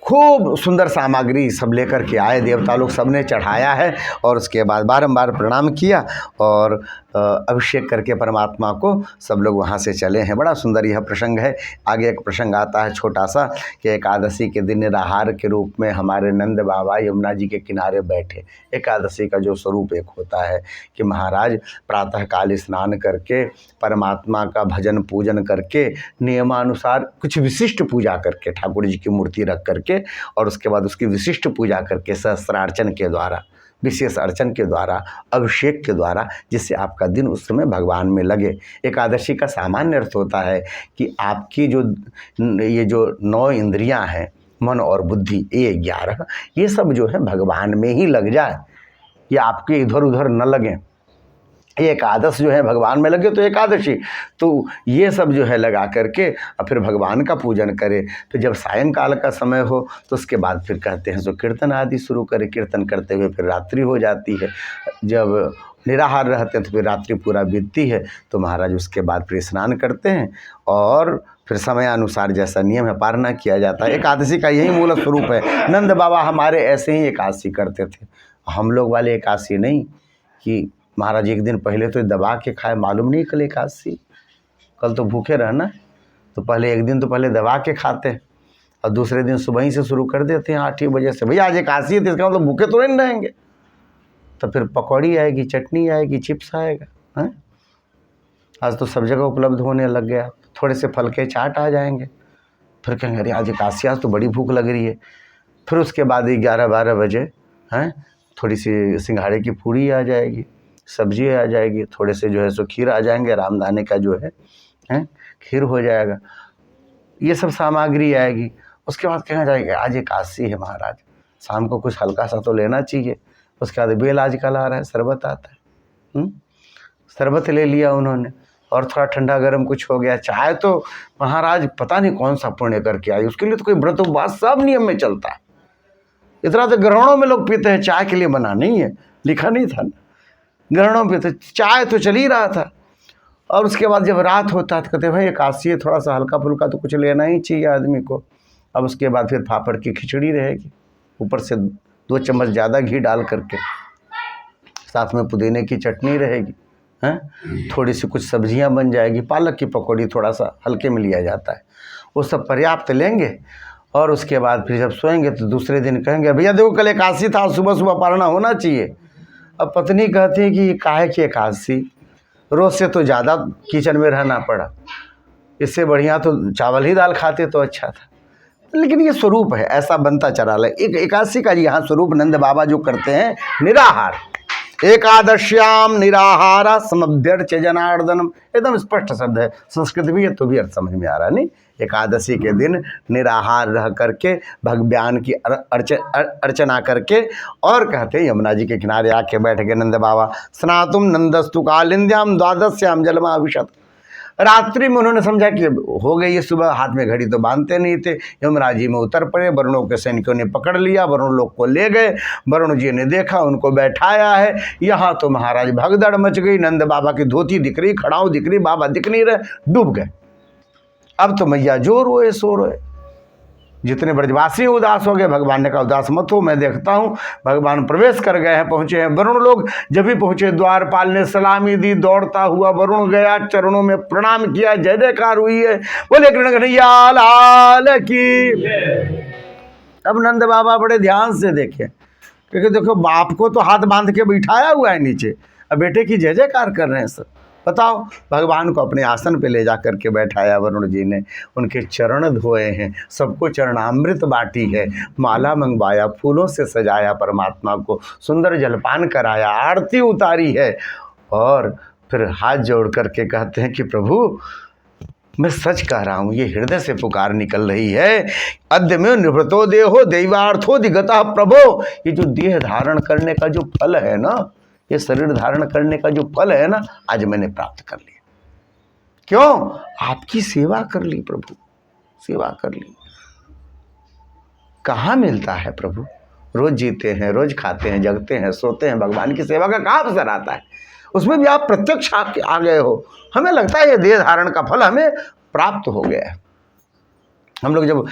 खूब सुंदर सामग्री सब लेकर के आए, देवता लोग सबने चढ़ाया है, और उसके बाद बारंबार प्रणाम किया और अभिषेक करके परमात्मा को सब लोग वहाँ से चले हैं। बड़ा सुंदर यह प्रसंग है। आगे एक प्रसंग आता है छोटा सा कि एकादशी के दिन निराहार के रूप में हमारे नंद बाबा यमुना जी के किनारे बैठे। एकादशी का जो स्वरूप एक होता है कि महाराज प्रातःकाल स्नान करके परमात्मा का भजन पूजन करके नियमानुसार कुछ विशिष्ट पूजा करके ठाकुर जी की मूर्ति रख करके, और उसके बाद उसकी विशिष्ट पूजा करके सहस्त्रार्चन के द्वारा, विशेष अर्चन के द्वारा, अभिषेक के द्वारा, जिससे आपका दिन उस समय भगवान में लगे। एकादशी का सामान्य अर्थ होता है कि आपकी ये जो 9 इंद्रियां हैं, मन और बुद्धि, ये 11, ये सब जो है भगवान में ही लग जाए, ये आपके इधर उधर न लगें। ये एकादश जो है भगवान में लगे तो एकादशी, तो ये सब जो है लगा करके और फिर भगवान का पूजन करे। फिर जब सायंकाल का समय हो तो उसके बाद फिर कहते हैं सो कीर्तन आदि शुरू करें। कीर्तन करते हुए फिर रात्रि हो जाती है। जब निराहार रहते हैं तो फिर रात्रि पूरा बीतती है, तो महाराज उसके बाद फिर स्नान करते हैं और फिर समयानुसार जैसा नियम है पारना किया जाता है। एकादशी का यही मूल स्वरूप है। नंद बाबा हमारे ऐसे ही एकादशी करते थे, हम लोग वाले एकादशी नहीं कि महाराज एक दिन पहले तो दबा के खाए, मालूम नहीं कल एकादशी, कल तो भूखे रहना है, तो पहले एक दिन तो पहले दबा के खाते हैं और दूसरे दिन सुबह ही से शुरू कर देते हैं 8 बजे से, भैया आज एकादशी है तो इसका मतलब भूखे तो नहीं रहेंगे। तो फिर पकौड़ी आएगी, चटनी आएगी, चिप्स आएगा, हैं? आज तो सब जगह उपलब्ध होने लग गया। थोड़े से फल के चाट आ जाएंगे, फिर कहेंगे अरे आज एकादशी, आज तो बड़ी भूख लग रही है। फिर उसके बाद 11-12 बजे हैं थोड़ी सी सिंघाड़े की पूड़ी आ जाएगी, सब्जी आ जाएगी, थोड़े से जो है सो खीर आ जाएंगे, रामदाने का जो है खीर हो जाएगा, ये सब सामग्री आएगी। उसके बाद कहना जाएगा आज एकादशी है महाराज, शाम को कुछ हल्का सा तो लेना चाहिए। उसके बाद बेल आजकल आ रहा है, शरबत आता है, शरबत ले लिया उन्होंने और थोड़ा ठंडा गर्म कुछ हो गया। चाय तो महाराज पता नहीं कौन सा पुण्य करके आई, उसके लिए तो कोई व्रत उपवास सब नियम में चलता है। इतना तो ग्रहणों में लोग पीते हैं, चाय के लिए बना नहीं है, लिखा नहीं था ना, ग्रहणों पे तो चाय तो चल ही रहा था। और उसके बाद जब रात होता है तो कहते भाई एकादशी है, थोड़ा सा हल्का फुल्का तो कुछ लेना ही चाहिए आदमी को। अब उसके बाद फिर फाफड़ की खिचड़ी रहेगी, ऊपर से 2 चम्मच ज़्यादा घी डाल करके, साथ में पुदीने की चटनी रहेगी, हैं, थोड़ी सी कुछ सब्जियां बन जाएगी, पालक की पकौड़ी थोड़ा सा हल्के में लिया जाता है, वो सब पर्याप्त लेंगे। और उसके बाद फिर जब सोएंगे तो दूसरे दिन कहेंगे भैया देखो कल एकादशी था, सुबह सुबह पारना होना चाहिए। अब पत्नी कहती है कि ये काहे की एकादशी, रोज़ से तो ज़्यादा किचन में रहना पड़ा, इससे बढ़िया तो चावल ही दाल खाते तो अच्छा था। लेकिन ये स्वरूप है, ऐसा बनता चला है। एक एकादशी का यहाँ स्वरूप नंद बाबा जो करते हैं निराहार, एकादश्याम निराहारा समभ्यर्च्य जनार्दनम, एकदम स्पष्ट शब्द है, संस्कृत भी है तो भी अर्थ समझ में आ रहा नहीं। एकादशी के दिन निराहार रह करके भगवान की अर्चना करके, और कहते हैं यमुना जी के किनारे आके बैठ गए नंद बाबा, स्नातुम नंदस्तु कालिंद्याम द्वादश्याम जलमाविशत। रात्रि में उन्होंने समझा कि हो गई है सुबह, हाथ में घड़ी तो बांधते नहीं थे, यमुना जी में उतर पड़े, वरुणों के सैनिकों ने पकड़ लिया, वरुण लोग को ले गए, वरुण जी ने देखा उनको बैठाया है। यहाँ तो महाराज भगदड़ मच गई, नंद बाबा की धोती दिख रही, खड़ाऊ दिख रही, बाबा दिख नहीं रहे, डूब गए। अब तो मैया जो रोए सो रोए, जितने ब्रजवासी उदास हो गए। भगवान ने कहा उदास मत हो, मैं देखता हूँ। भगवान प्रवेश कर गए हैं, पहुँचे हैं। वरुण लोग जब भी पहुँचे द्वारपाल ने सलामी दी, दौड़ता हुआ वरुण गया, चरणों में प्रणाम किया, जय जयकार हुई है, बोले कृष्ण कन्हैया लाल की। अब नंद बाबा बड़े ध्यान से देखे, क्योंकि देखो बाप को तो हाथ बांध के बिठाया हुआ है नीचे, अब बेटे की जय जयकार कर रहे हैं सब। बताओ, भगवान को अपने आसन पे ले जा करके बैठाया वरुण जी ने, उनके चरण धोए हैं, सबको चरणामृत बाटी है, माला मंगवाया, फूलों से सजाया, परमात्मा को सुंदर जलपान कराया, आरती उतारी है। और फिर हाथ जोड़ करके कहते हैं कि प्रभु मैं सच कह रहा हूँ, ये हृदय से पुकार निकल रही है, अद्य में निवृतो देहो दैवार्थो दिगता प्रभो। ये जो देह धारण करने का जो फल है ना, ये शरीर धारण करने का जो फल है ना, आज मैंने प्राप्त कर लिया। क्यों? आपकी सेवा कर ली प्रभु, सेवा कर ली। कहाँ मिलता है प्रभु, रोज जीते हैं, रोज खाते हैं, जगते हैं, सोते हैं, भगवान की सेवा का कहाँ अवसर आता है? उसमें भी आप प्रत्यक्ष आ गए हो। हमें लगता है ये देह धारण का फल हमें प्राप्त हो गया है। हम लोग जब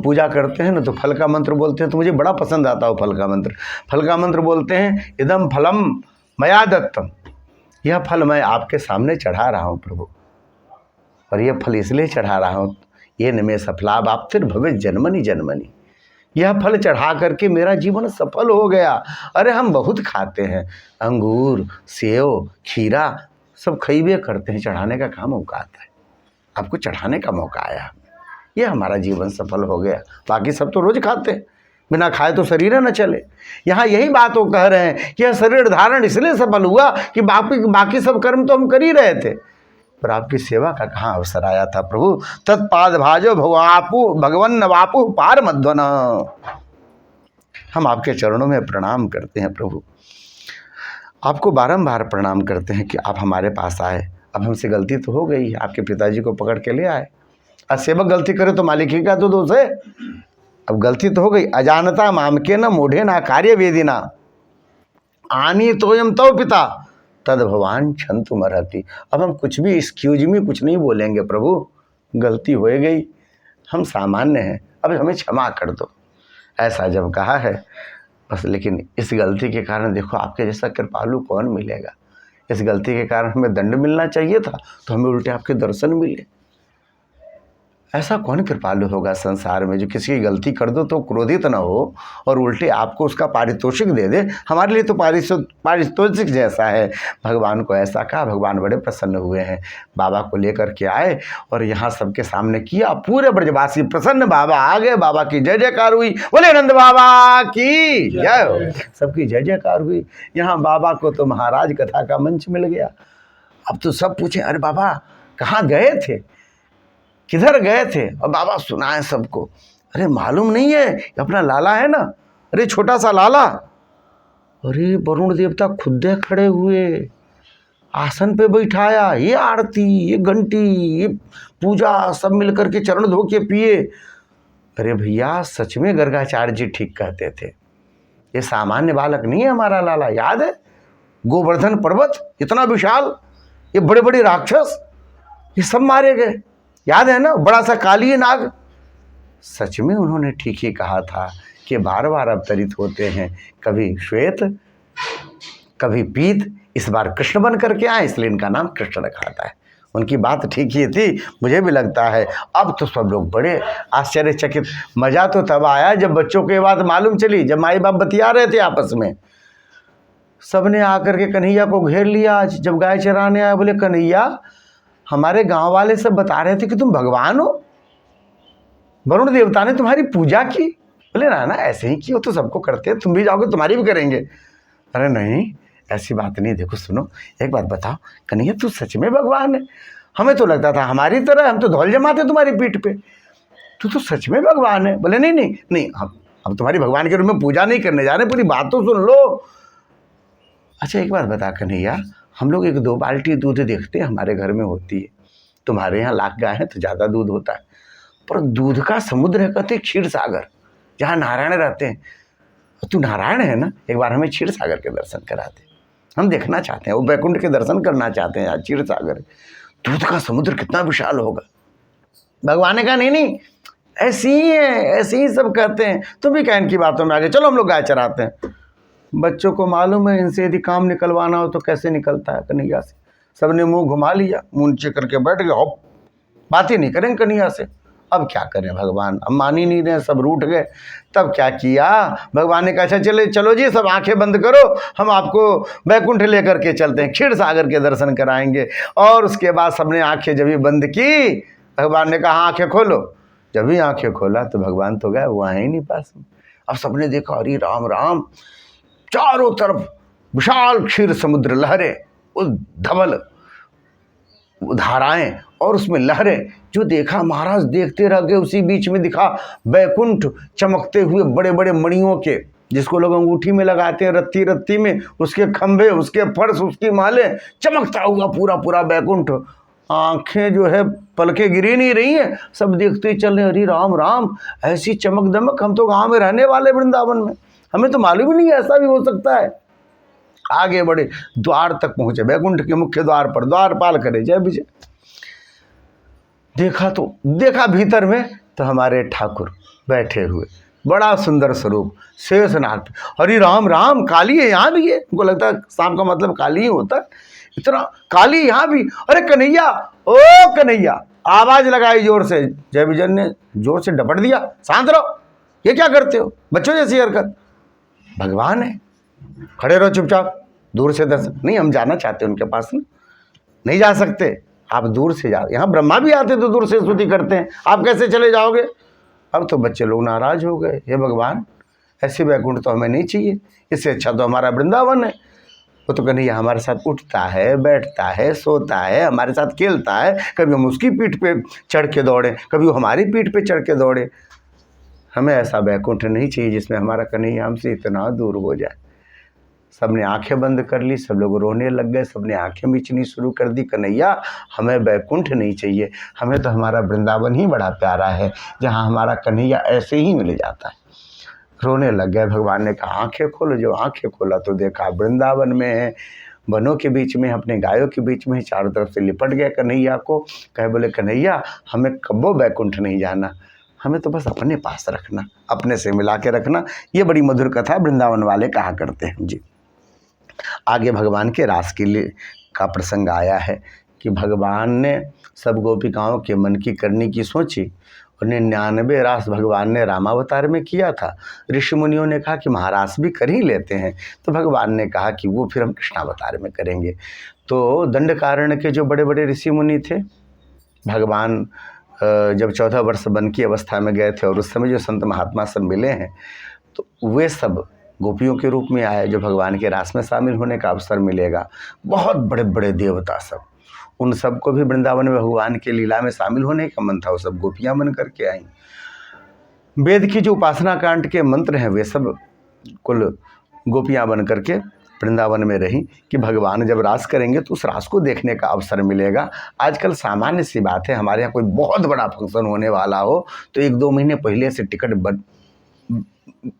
पूजा करते हैं ना तो फल का मंत्र बोलते हैं, तो मुझे बड़ा पसंद आता है फल का मंत्र। फल का मंत्र बोलते हैं, इदम फलम मया दत्तम, यह फल मैं आपके सामने चढ़ा रहा हूँ प्रभु, और यह फल इसलिए चढ़ा रहा हूँ, ये न में सफला बाप्तिर भवे जन्मनी जन्मनी, यह फल चढ़ा करके मेरा जीवन सफल हो गया। अरे हम बहुत खाते हैं, अंगूर, सेव, खीरा सब खइबे करते हैं, चढ़ाने का कहाँ मौका आता है? आपको चढ़ाने का मौका आया, ये हमारा जीवन सफल हो गया। बाकी सब तो रोज खाते हैं, बिना खाए तो शरीर न चले। यहाँ यही बात वो कह रहे हैं कि यह शरीर धारण इसलिए सफल हुआ कि बाकी सब कर्म तो हम कर ही रहे थे, पर आपकी सेवा का कहाँ अवसर आया था प्रभु। तत्पाद भाजो भवापु भगवन नवापु पार मध्वन, हम आपके चरणों में प्रणाम करते हैं प्रभु। आपको बारंबार प्रणाम करते हैं कि आप हमारे पास आए। अब हमसे गलती तो हो गई, आपके पिताजी को पकड़ के ले आए। अब सेवक गलती करे तो मालिक ही का तो दोष है। अब गलती तो हो गई। अजानता मामके न मूढ़े ना कार्य वेदिना आनी तोयम तो पिता तद भगवान क्षंतु मरहति। अब हम कुछ भी एक्सक्यूज मी कुछ नहीं बोलेंगे, प्रभु गलती हो गई, हम सामान्य हैं, अब हमें क्षमा कर दो। ऐसा जब कहा है बस, लेकिन इस गलती के कारण देखो आपके जैसा कृपालु कौन मिलेगा। इस गलती के कारण हमें दंड मिलना चाहिए था, तो हमें उल्टे आपके दर्शन मिले। ऐसा कौन कृपालु होगा संसार में जो किसी की गलती कर दो तो क्रोधित ना हो और उल्टे आपको उसका पारितोषिक दे दे। हमारे लिए तो पारितोषिक जैसा है। भगवान को ऐसा कहा, भगवान बड़े प्रसन्न हुए हैं। बाबा को लेकर के आए और यहाँ सबके सामने किया। पूरे ब्रजवासी प्रसन्न, बाबा आ गए, बाबा की जय जयकार हुई। बोले नंद बाबा की जय हो, सबकी जय जयकार हुई। यहाँ बाबा को तो महाराज कथा का मंच मिल गया। अब तो सब पूछे, अरे बाबा कहाँ गए थे, किधर गए थे? और बाबा सुनाए सबको। अरे मालूम नहीं है, अपना लाला है ना, अरे छोटा सा लाला। अरे वरुण देवता खुद खड़े हुए, आसन पे बैठाया, ये आरती, ये घंटी, ये पूजा, सब मिलकर के चरण धो के पिए। अरे भैया सच में गर्गाचार्य जी ठीक कहते थे, ये सामान्य बालक नहीं है हमारा लाला। याद है गोवर्धन पर्वत इतना विशाल, ये बड़े बड़े राक्षस, ये सब मारे गए, याद है ना, बड़ा सा काली नाग। सच में उन्होंने ठीक ही कहा था कि बार बार अवतरित होते हैं, कभी श्वेत कभी पीत, इस बार कृष्ण बन करके आए, इसलिए इनका नाम कृष्ण रखा था। उनकी बात ठीक ही थी, मुझे भी लगता है। अब तो सब लोग बड़े आश्चर्यचकित। मज़ा तो तब आया जब बच्चों के बात मालूम चली, जब माई बाप बतिया रहे थे आपस में। सबने आकर के कन्हैया को घेर लिया। आज जब गाय चराने आए, बोले कन्हैया हमारे गांव वाले सब बता रहे थे कि तुम भगवान हो, वरुण देवता ने तुम्हारी पूजा की। बोले ना ऐसे ही की, हो तो सबको करते हैं, तुम भी जाओगे तुम्हारी भी करेंगे। अरे नहीं ऐसी बात नहीं, देखो सुनो एक बात बताओ कन्हैया, तू सच में भगवान है? हमें तो लगता था हमारी तरह, हम तो धौल जमाते तुम्हारी पीठ पे, तू तो सच में भगवान है। बोले नहीं नहीं नहीं, हम तुम्हारी भगवान के रूप में पूजा नहीं करने जा रहे, पूरी बात तो सुन लो। अच्छा एक बात बता कन्हैया, हम लोग 1-2 बाल्टी दूध देखते हैं हमारे घर में होती है, तुम्हारे यहाँ लाख गाय है तो ज़्यादा दूध होता है, पर दूध का समुद्र है कहते क्षीर सागर, जहाँ नारायण रहते हैं। तू नारायण है ना, एक बार हमें क्षीर सागर के दर्शन करा दे, हम देखना चाहते हैं, वो बैकुंठ के दर्शन करना चाहते हैं। यार क्षीर सागर दूध का समुद्र कितना विशाल होगा। भगवान ने कहा नहीं नहीं ऐसी ही है, ऐसे ही सब कहते हैं, तुम भी क्या इनकी बातों में आगे, चलो हम लोग गाय चराते हैं। बच्चों को मालूम है इनसे यदि काम निकलवाना हो तो कैसे निकलता है कन्हैया से। सबने मुंह घुमा लिया, मुंह नीचे करके बैठ गए, हॉप बात ही नहीं करेंगे कन्हैया से। अब क्या करें भगवान, अब मान ही नहीं रहे, सब रूठ गए। तब क्या किया भगवान ने कहा अच्छा चलो जी सब आंखें बंद करो, हम आपको बैकुंठ लेकर के चलते हैं, क्षीर सागर के दर्शन कराएंगे। और उसके बाद सबने आंखें जब भी बंद की, भगवान ने कहा आंखें खोलो। जब भी आंखें खोला तो भगवान तो गए, वो आए ही नहीं पास में। अब सबने देखा अरे राम राम, चारों तरफ विशाल क्षीर समुद्र, लहरें, उस धवल धाराएं और उसमें लहरें। जो देखा महाराज देखते रह गए। उसी बीच में दिखा बैकुंठ चमकते हुए बड़े बड़े मणियों के, जिसको लोग अंगूठी में लगाते हैं, रत्ती रत्ती में, उसके खंभे, उसके फर्श, उसकी मालें, चमकता हुआ पूरा पूरा बैकुंठ। आंखें जो है पलकें गिरी नहीं रही हैं, सब देखते चल रहे, अरे राम राम ऐसी चमक दमक, हम तो गाँव में रहने वाले वृंदावन में, हमें तो मालूम ही नहीं ऐसा भी हो सकता है। आगे बढ़े, द्वार तक पहुंचे, बैकुंठ के मुख्य द्वार पर द्वारपाल करे जय विजय। देखा भीतर में तो हमारे ठाकुर बैठे हुए, बड़ा सुंदर स्वरूप, शेषनाग। हरि राम राम, काली है यहाँ भी है। उनको लगता है शाम का मतलब काली ही होता है, इतना काली यहाँ भी। अरे कन्हैया, ओ कन्हैया, आवाज लगाई जोर से। जय विजय ने जोर से डपट दिया, शांत रहो, ये क्या करते हो, बच्चों जैसी हरकत। भगवान है, खड़े रहो चुपचाप, दूर से दर्शन। नहीं हम जाना चाहते उनके पास, नहीं जा सकते, आप दूर से जाओ। यहाँ ब्रह्मा भी आते तो दूर से स्तुति करते हैं, आप कैसे चले जाओगे। अब तो बच्चे लोग नाराज हो गए, हे भगवान ऐसे बैकुंठ तो हमें नहीं चाहिए, इससे अच्छा तो हमारा वृंदावन है। वो तो कन्हैया हमारे साथ उठता है, बैठता है, सोता है, हमारे साथ खेलता है, कभी हम उसकी पीठ पे चढ़ के दौड़े, कभी वो हमारी पीठ पे चढ़ के दौड़े। हमें ऐसा बैकुंठ नहीं चाहिए जिसमें हमारा कन्हैया हमसे इतना दूर हो जाए। सबने आंखें बंद कर ली, सब लोग रोने लग गए, सबने आंखें मीचनी शुरू कर दी। कन्हैया हमें बैकुंठ नहीं चाहिए, हमें तो हमारा वृंदावन ही बड़ा प्यारा है, जहाँ हमारा कन्हैया ऐसे ही मिल जाता है। रोने लग गए। भगवान ने कहा आंखें खोलो। जो आंखें खोला तो देखा वृंदावन में है, वनों के बीच में, अपने गायों के बीच में, चारों तरफ से लिपट गए कन्हैया को। कहे बोले कन्हैया हमें कब्बो बैकुंठ नहीं जाना, हमें तो बस अपने पास रखना, अपने से मिला के रखना। ये बड़ी मधुर कथा वृंदावन वाले कहा करते हैं जी। आगे भगवान के रास का प्रसंग आया है कि भगवान ने सब गोपिकाओं के मन की करनी की सोची और 99 रास भगवान ने रामावतार में किया था। ऋषि मुनियों ने कहा कि महारास भी कर ही लेते हैं, तो भगवान ने कहा कि वो फिर हम कृष्णावतार में करेंगे। तो दंडकारण्य के जो बड़े बड़े ऋषि मुनि थे, भगवान जब 14 वर्ष बन की अवस्था में गए थे और उस समय जो संत महात्मा सब मिले हैं, तो वे सब गोपियों के रूप में आए। जो भगवान के रास में शामिल होने का अवसर मिलेगा, बहुत बड़े बड़े देवता सब, उन सबको भी वृंदावन में भगवान के लीला में शामिल होने का मन था, वो सब गोपियां बन करके आई। वेद की जो उपासना कांड के मंत्र हैं वे सब कुल गोपियां बन करके वृंदावन में रही कि भगवान जब रास करेंगे तो उस रास को देखने का अवसर मिलेगा। आजकल सामान्य सी बात है, हमारे यहाँ कोई बहुत बड़ा फंक्शन होने वाला हो तो 1-2 महीने पहले से टिकट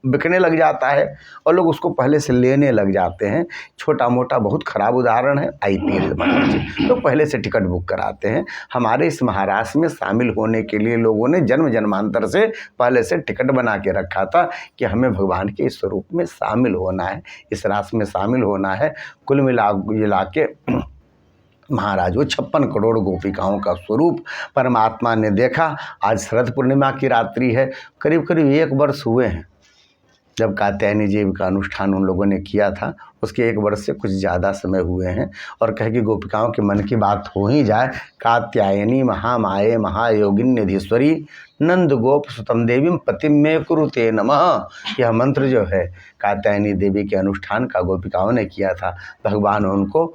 बिकने लग जाता है और लोग उसको पहले से लेने लग जाते हैं। छोटा मोटा बहुत ख़राब उदाहरण है IPL जी, तो पहले से टिकट बुक कराते हैं। हमारे इस महाराष्ट्र में शामिल होने के लिए लोगों ने जन्म जन्मांतर से पहले से टिकट बना के रखा था कि हमें भगवान के इस स्वरूप में शामिल होना है, इस रास में शामिल होना है। कुल मिला के महाराज वो 56 करोड़ गोपिकाओं का स्वरूप परमात्मा ने देखा। आज शरद पूर्णिमा की रात्रि है, करीब करीब 1 वर्ष हुए हैं जब कात्यायनी जी का अनुष्ठान उन लोगों ने किया था। उसके 1 वर्ष से कुछ ज़्यादा समय हुए हैं और कहे कि गोपिकाओं के मन की बात हो ही जाए। कात्यायनी महामाये महायोगिन निधीश्वरी नंद गोप सुतम देवी पतिम में कुरुते नमः, यह मंत्र जो है कात्यायनी देवी के अनुष्ठान का गोपिकाओं ने किया था। भगवान उनको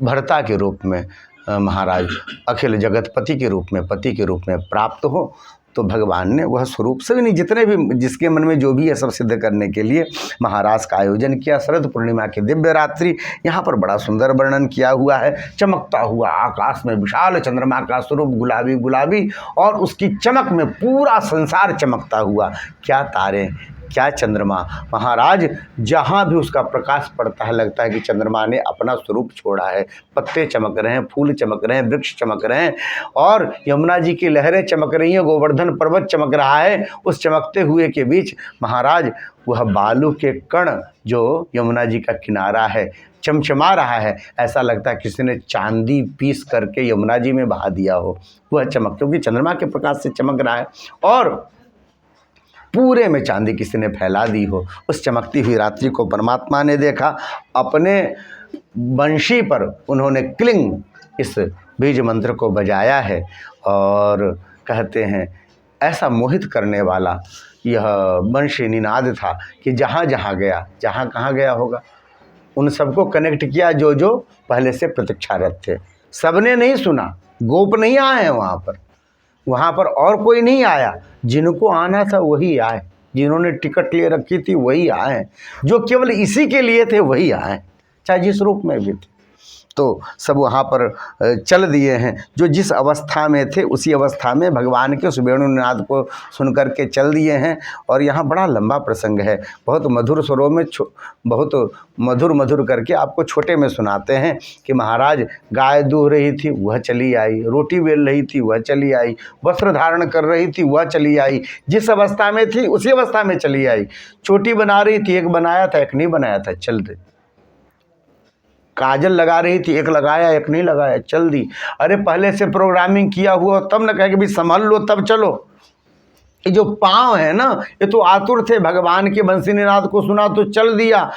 भर्ता के रूप में, महाराज अखिल जगतपति के रूप में, पति के रूप में प्राप्त हो, तो भगवान ने वह स्वरूप से नहीं, जितने भी जिसके मन में जो भी है सब सिद्ध करने के लिए महाराज का आयोजन किया। शरद पूर्णिमा की दिव्य रात्रि, यहाँ पर बड़ा सुंदर वर्णन किया हुआ है। चमकता हुआ आकाश में विशाल चंद्रमा का स्वरूप गुलाबी गुलाबी, और उसकी चमक में पूरा संसार चमकता हुआ। क्या तारे, क्या चंद्रमा, महाराज जहाँ भी उसका प्रकाश पड़ता है लगता है कि चंद्रमा ने अपना स्वरूप छोड़ा है। पत्ते चमक रहे हैं, फूल चमक रहे हैं, वृक्ष चमक रहे हैं, और यमुना जी की लहरें चमक रही हैं, गोवर्धन पर्वत चमक रहा है। उस चमकते हुए के बीच महाराज वह बालू के कण जो यमुना जी का किनारा है चमचमा रहा है। ऐसा लगता है किसी ने चांदी पीस करके यमुना जी में बहा दिया हो। वह चमक, क्योंकि चंद्रमा के प्रकाश से चमक रहा है और पूरे में चांदी किसी ने फैला दी हो। उस चमकती हुई रात्रि को परमात्मा ने देखा। अपने बंशी पर उन्होंने क्लिंग इस बीज मंत्र को बजाया है और कहते हैं ऐसा मोहित करने वाला यह बंशी निनाद था कि जहाँ जहाँ गया, जहाँ कहाँ गया होगा, उन सबको कनेक्ट किया जो जो पहले से प्रतीक्षारत थे। सबने नहीं सुना, गोप नहीं आए हैं वहाँ पर और कोई नहीं आया। जिनको आना था वही आए, जिन्होंने टिकट लिए रखी थी वही आए, जो केवल इसी के लिए थे वही आए, चाहे जिस रूप में भी थे। तो सब वहाँ पर चल दिए हैं। जो जिस अवस्था में थे उसी अवस्था में भगवान के उस वेणुनाद को सुन कर के चल दिए हैं। और यहाँ बड़ा लंबा प्रसंग है, बहुत मधुर स्वरों में बहुत मधुर करके आपको छोटे में सुनाते हैं कि महाराज गाय दूह रही थी वह चली आई, रोटी बेल रही थी वह चली आई, वस्त्र धारण कर रही थी वह चली आई, जिस अवस्था में थी उसी अवस्था में चली आई। चोटी बना रही थी, एक बनाया था एक नहीं बनाया था, चल रही। काजल लगा रही थी, एक लगाया एक नहीं लगाया, चल दी। अरे पहले से प्रोग्रामिंग किया हुआ तब न कहे कि भाई संभल लो तब चलो। ये जो पाँव है ना, ये तो आतुर थे, भगवान के बंसी निनाद को सुना तो चल दिया।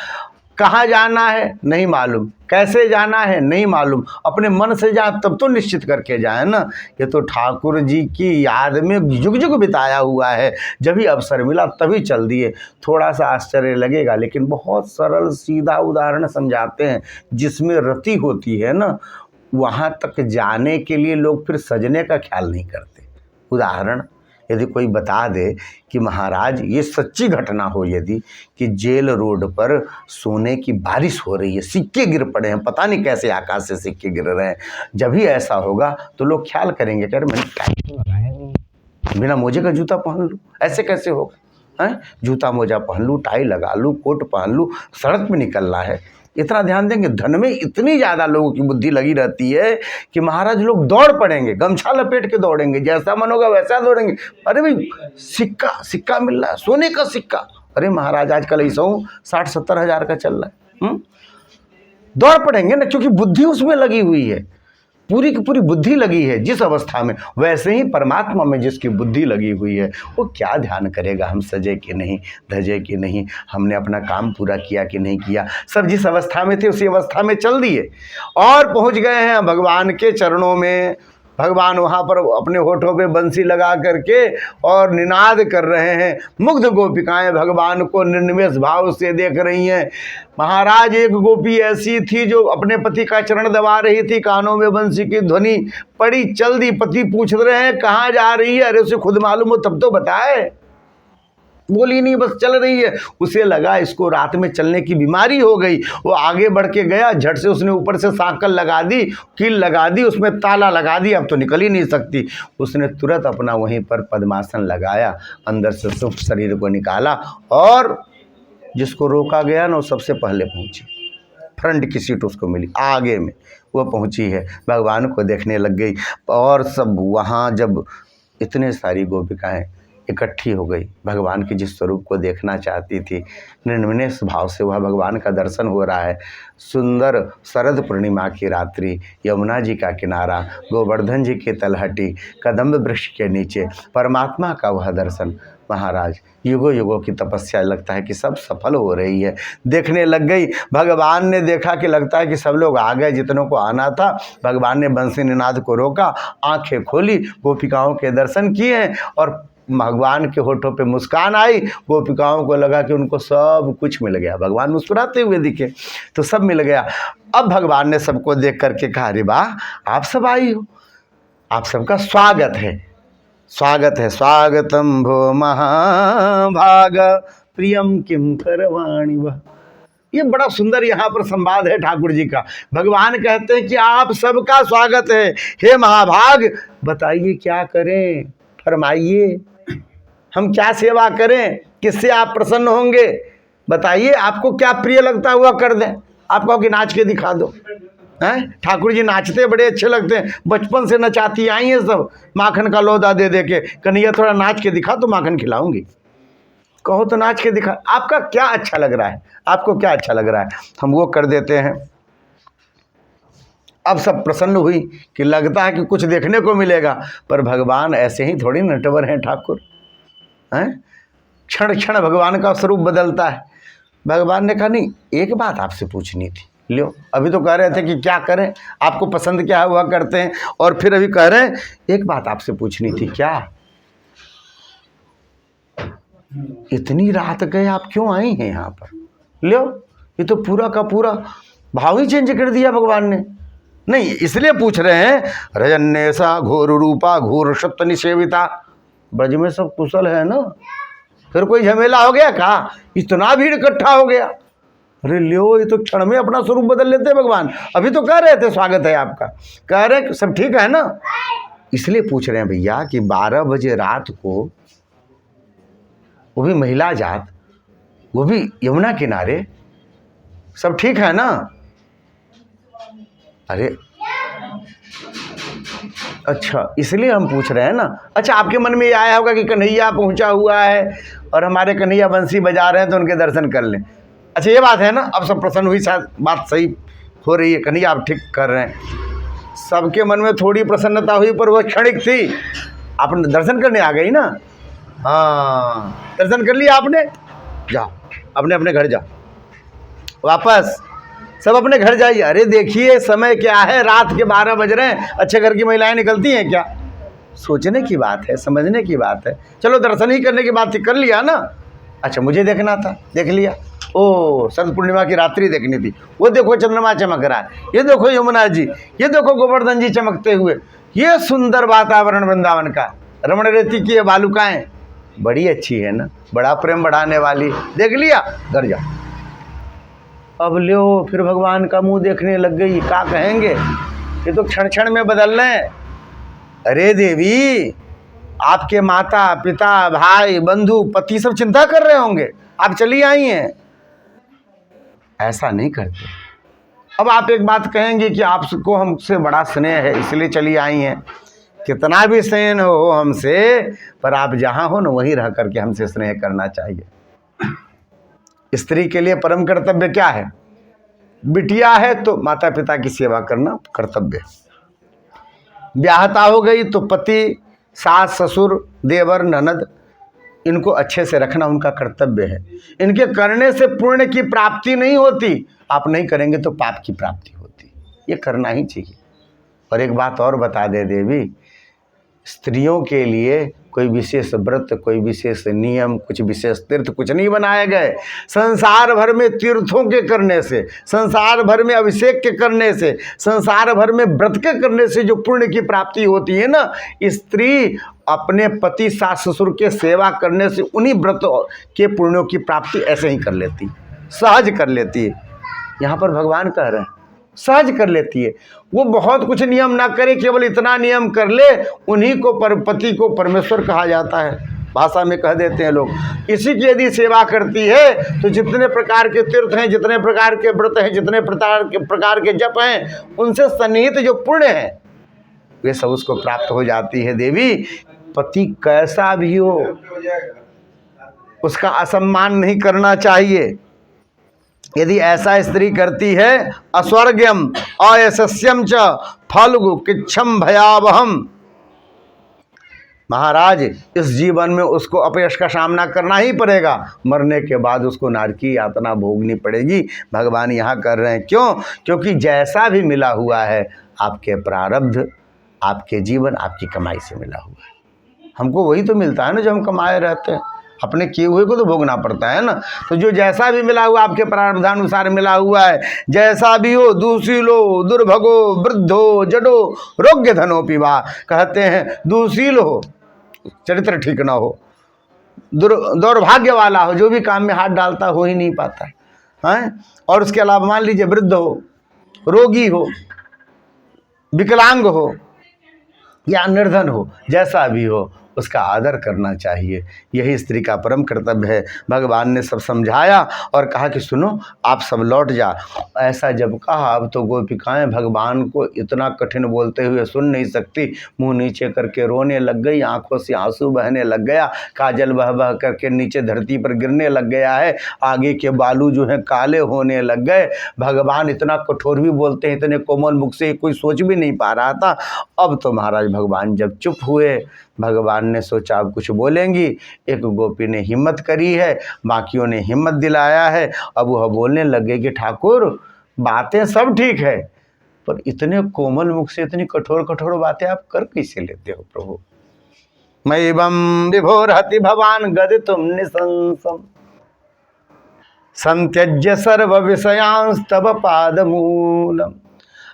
कहाँ जाना है नहीं मालूम, कैसे जाना है नहीं मालूम, अपने मन से जाए तब तो निश्चित करके जाए ना। ये तो ठाकुर जी की याद में जुग जुग बिताया हुआ है, जब भी अवसर मिला तभी चल दिए। थोड़ा सा आश्चर्य लगेगा लेकिन बहुत सरल सीधा उदाहरण समझाते हैं। जिसमें रति होती है ना, वहाँ तक जाने के लिए लोग फिर सजने का ख्याल नहीं करते। उदाहरण, यदि कोई बता दे कि महाराज ये सच्ची घटना हो यदि कि जेल रोड पर सोने की बारिश हो रही है, सिक्के गिर पड़े हैं, पता नहीं कैसे आकाश से सिक्के गिर रहे हैं, जब भी ऐसा होगा तो लोग ख्याल करेंगे कि अरे मैंने टाई तो लगाया नहीं, बिना मोजे का जूता पहन लूँ, ऐसे कैसे होगा हैं? जूता मोजा पहन लूँ, टाई लगा लूँ, कोट पहन लूँ, सड़क पे निकलना है, इतना ध्यान देंगे। धन में इतनी ज़्यादा लोगों की बुद्धि लगी रहती है कि महाराज लोग दौड़ पड़ेंगे, गमछा लपेट के दौड़ेंगे, जैसा मन होगा वैसा दौड़ेंगे। अरे भाई सिक्का सिक्का मिल रहा है, सोने का सिक्का, अरे महाराज आजकल ऐसा 60-70 हज़ार का चल रहा है। दौड़ पड़ेंगे ना, क्योंकि बुद्धि उसमें लगी हुई है, पूरी की पूरी बुद्धि लगी है जिस अवस्था में। वैसे ही परमात्मा में जिसकी बुद्धि लगी हुई है वो क्या ध्यान करेगा हम सजे कि नहीं, धजे कि नहीं, हमने अपना काम पूरा किया कि नहीं किया। सब जिस अवस्था में थे उसी अवस्था में चल दिए और पहुंच गए हैं भगवान के चरणों में। भगवान वहाँ पर अपने होठों पे बंसी लगा करके और निनाद कर रहे हैं। मुग्ध गोपिकाएं भगवान को निर्निमेष भाव से देख रही हैं। महाराज एक गोपी ऐसी थी जो अपने पति का चरण दबा रही थी, कानों में बंसी की ध्वनि पड़ी, चल दी। पति पूछ रहे हैं कहाँ जा रही है, अरे उसे खुद मालूम हो तब तो बताए, बोली नहीं, बस चल रही है। उसे लगा इसको रात में चलने की बीमारी हो गई, वो आगे बढ़ के गया, झट से उसने ऊपर से सांकल लगा दी, कील लगा दी, उसमें ताला लगा दी, अब तो निकल ही नहीं सकती। उसने तुरंत अपना वहीं पर पद्मासन लगाया, अंदर से सूक्ष्म शरीर को निकाला और जिसको रोका गया ना वो सबसे पहले पहुंची, फ्रंट की सीट उसको मिली, आगे में वो पहुंची है, भगवान को देखने लग गई। और सब वहाँ जब इतने सारी गोपिकाएं इकट्ठी हो गई, भगवान के जिस स्वरूप को देखना चाहती थी, निर्निमेष भाव से वह भगवान का दर्शन हो रहा है। सुंदर शरद पूर्णिमा की रात्रि, यमुना जी का किनारा, गोवर्धन जी की तलहटी, कदम्ब वृक्ष के नीचे परमात्मा का वह दर्शन। महाराज युगों युगों की तपस्या लगता है कि सब सफल हो रही है, देखने लग गई। भगवान ने देखा कि लगता है कि सब लोग आ गए जितनों को आना था। भगवान ने बंसी निनाद को रोका, आंखें खोली, गोपिकाओं के दर्शन किए और भगवान के होठों पे मुस्कान आई। गोपिकाओं को लगा कि उनको सब कुछ मिल गया, भगवान मुस्कुराते हुए दिखे तो सब मिल गया। अब भगवान ने सबको देख करके कहा, अरे वाह आप सब आई हो, आप सबका स्वागत है, स्वागत है, स्वागतम भो महाभाग प्रियम किम करवाणी वह। ये बड़ा सुंदर यहाँ पर संवाद है ठाकुर जी का। भगवान कहते हैं कि आप सबका स्वागत है, हे महाभाग बताइए क्या करें, फरमाइए हम क्या सेवा करें, किससे आप प्रसन्न होंगे, बताइए आपको क्या प्रिय लगता हुआ कर दें। आप कहो कि नाच के दिखा दो, हैं? ठाकुर जी नाचते बड़े अच्छे लगते हैं, बचपन से नचाती आई हैं सब, माखन का लोदा दे दे के, कन्हैया थोड़ा नाच के दिखा तो माखन खिलाऊंगी। कहो तो नाच के दिखा, आपका क्या अच्छा लग रहा है, आपको क्या अच्छा लग रहा है, हम वो कर देते हैं। अब सब प्रसन्न हुई कि लगता है कि कुछ देखने को मिलेगा, पर भगवान ऐसे ही थोड़ी नटवर हैं ठाकुर, हैं? क्षण क्षण भगवान का स्वरूप बदलता है। भगवान ने कहा नहीं एक बात आपसे पूछनी थी, लो अभी तो कह रहे थे कि क्या करें, आपको पसंद क्या हुआ करते हैं, और फिर अभी कह रहे हैं एक बात आपसे पूछनी थी। क्या? इतनी रात गए आप क्यों आई हैं यहाँ पर? लो ये तो पूरा का पूरा भाव ही चेंज कर दिया भगवान ने। नहीं इसलिए पूछ रहे हैं, रजन्यसा घोर रूपा घोर सत्य निसेविता, ब्रज में सब कुशल है ना, फिर कोई झमेला हो गया का, इतना भीड़ इकट्ठा हो गया। अरे लियो ये तो क्षण में अपना स्वरूप बदल लेते भगवान। अभी तो कह रहे थे स्वागत है आपका, कह रहे सब ठीक है ना, इसलिए पूछ रहे हैं भैया कि 12 बजे रात को, वो भी महिला जात, वो भी यमुना किनारे, सब ठीक है ना? अरे अच्छा इसलिए हम पूछ रहे हैं ना। अच्छा आपके मन में ये आया होगा कि कन्हैया पहुंचा हुआ है और हमारे कन्हैया बंसी बजा रहे हैं तो उनके दर्शन कर लें। अच्छा ये बात है ना, अब सब प्रसन्न हुई, शायद बात सही हो रही है, कन्हैया आप ठीक कर रहे हैं। सबके मन में थोड़ी प्रसन्नता हुई पर वह क्षणिक थी। आप दर्शन करने आ गई ना, हाँ दर्शन कर लिया आपने, जाओ अपने अपने घर जाओ, वापस सब अपने घर जाइए। अरे देखिए समय क्या है, रात के 12 बज रहे हैं, अच्छे घर की महिलाएं निकलती हैं क्या? सोचने की बात है, समझने की बात है। चलो दर्शन ही करने की बात थी, कर लिया ना। अच्छा मुझे देखना था, देख लिया। ओ शरद पूर्णिमा की रात्रि देखनी थी, वो देखो चंद्रमा चमक रहा है, ये देखो यमुना जी, ये देखो गोवर्धन जी चमकते हुए, ये सुंदर वातावरण वृंदावन का, रमण रेती की ये बालुकाएं बड़ी अच्छी है ना, बड़ा प्रेम बढ़ाने वाली, देख लिया घर जा। अब लो फिर भगवान का मुंह देखने लग गई, क्या कहेंगे, ये तो क्षण क्षण में बदल रहे हैं। अरे देवी, आपके माता पिता भाई बंधु पति सब चिंता कर रहे होंगे, आप चली आई हैं। ऐसा नहीं करते। अब आप एक बात कहेंगे कि आपको हमसे बड़ा स्नेह है इसलिए चली आई हैं। कितना भी स्नेह हो हमसे, पर आप जहाँ हो ना वहीं रह करके हमसे स्नेह करना चाहिए। स्त्री के लिए परम कर्तव्य क्या है? बिटिया है तो माता पिता की सेवा करना कर्तव्य है। ब्याहता हो गई तो पति, सास, ससुर, देवर, ननद, इनको अच्छे से रखना उनका कर्तव्य है। इनके करने से पुण्य की प्राप्ति नहीं होती, आप नहीं करेंगे तो पाप की प्राप्ति होती, ये करना ही चाहिए। और एक बात और बता दे देवी, स्त्रियों के लिए कोई विशेष व्रत, कोई विशेष नियम, कुछ विशेष तीर्थ कुछ नहीं बनाए गए। संसार भर में तीर्थों के करने से, संसार भर में अभिषेक के करने से, संसार भर में व्रत के करने से जो पुण्य की प्राप्ति होती है ना, स्त्री अपने पति सास ससुर के सेवा करने से उन्हीं व्रत के पुण्यों की प्राप्ति ऐसे ही कर लेती, सहज कर लेती है। यहाँ पर भगवान कह रहे हैं सहज कर लेती है। वो बहुत कुछ नियम ना करे, केवल इतना नियम कर ले, उन्हीं को पति को परमेश्वर कहा जाता है, भाषा में कह देते हैं लोग। इसी की यदि सेवा करती है तो जितने प्रकार के तीर्थ हैं, जितने प्रकार के व्रत हैं, जितने प्रकार के जप हैं, उनसे सन्निहित जो पुण्य है वे सब उसको प्राप्त हो जाती है। देवी, पति कैसा भी हो उसका असम्मान नहीं करना चाहिए। यदि ऐसा स्त्री करती है, अस्वर्ग्यम अयशस्यम च फल्गु किच्छम भयावहम, महाराज इस जीवन में उसको अपयश का सामना करना ही पड़ेगा, मरने के बाद उसको नरकी यातना भोगनी पड़ेगी। भगवान यहाँ कर रहे हैं क्यों? क्योंकि जैसा भी मिला हुआ है आपके प्रारब्ध, आपके जीवन, आपकी कमाई से मिला हुआ है। हमको वही तो मिलता है ना जो हम कमाए रहते हैं, अपने किए हुए को तो भोगना पड़ता है ना। तो जो जैसा भी मिला हुआ आपके प्रारब्धानुसार मिला हुआ है, जैसा भी हो, दूषिलो दुर्भगो वृद्धो जडो रोग्य धनो पिवा, कहते हैं दूषिल हो, चरित्र ठीक ना हो, दौर्भाग्य वाला हो, जो भी काम में हाथ डालता हो ही नहीं पाता है। और उसके अलावा मान लीजिए वृद्ध हो, रोगी हो, विकलांग हो या निर्धन हो, जैसा भी हो उसका आदर करना चाहिए। यही स्त्री का परम कर्तव्य है। भगवान ने सब समझाया और कहा कि सुनो आप सब लौट जा। ऐसा जब कहा, अब तो गोपिकाएं भगवान को इतना कठिन बोलते हुए सुन नहीं सकती, मुंह नीचे करके रोने लग गई, आंखों से आंसू बहने लग गया, काजल बह बह करके नीचे धरती पर गिरने लग गया है, आगे के बालू जो है काले होने लग गए। भगवान इतना कठोर भी बोलते हैं, इतने कोमल मुख से कोई सोच भी नहीं पा रहा था। अब तो महाराज भगवान जब चुप हुए, भगवान ने सोचा अब कुछ बोलेंगी। एक गोपी ने हिम्मत करी है, बाकियों ने हिम्मत दिलाया है। अब वह बोलने लगे कि ठाकुर बातें सब ठीक है, पर इतने कोमल मुख से इतनी कठोर कठोर बातें आप कर कैसे लेते हो प्रभु? मैवं विभोरहति भवान गदितुम निशंसम संत्यज्य सर्व विषयांस्तव पादमूलम।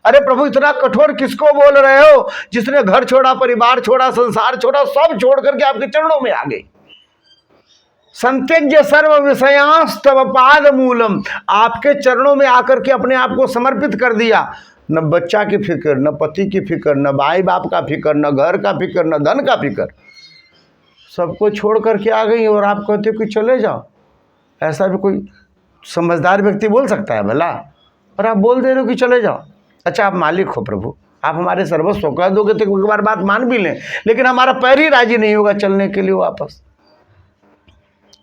अरे प्रभु इतना कठोर किसको बोल रहे हो? जिसने घर छोड़ा, परिवार छोड़ा, संसार छोड़ा, सब छोड़ करके आपके चरणों में आ गई। संत्यज्य सर्व विषयांस्तव पाद मूलम, आपके चरणों में आकर के अपने आप को समर्पित कर दिया। न बच्चा की फिक्र, न पति की फिक्र, न भाई बाप का फिक्र, न घर का फिक्र, न धन का फिक्र, सबको छोड़ करके आ गई। और आप कहते हो कि चले जाओ। ऐसा भी कोई समझदार व्यक्ति बोल सकता है भला? और आप बोल दे रहे हो कि चले जाओ। अच्छा आप मालिक हो प्रभु, आप हमारे सर्वस्व कह दोगे तो एक बार बात मान भी लें, लेकिन हमारा पैर ही राजी नहीं होगा चलने के लिए वापस।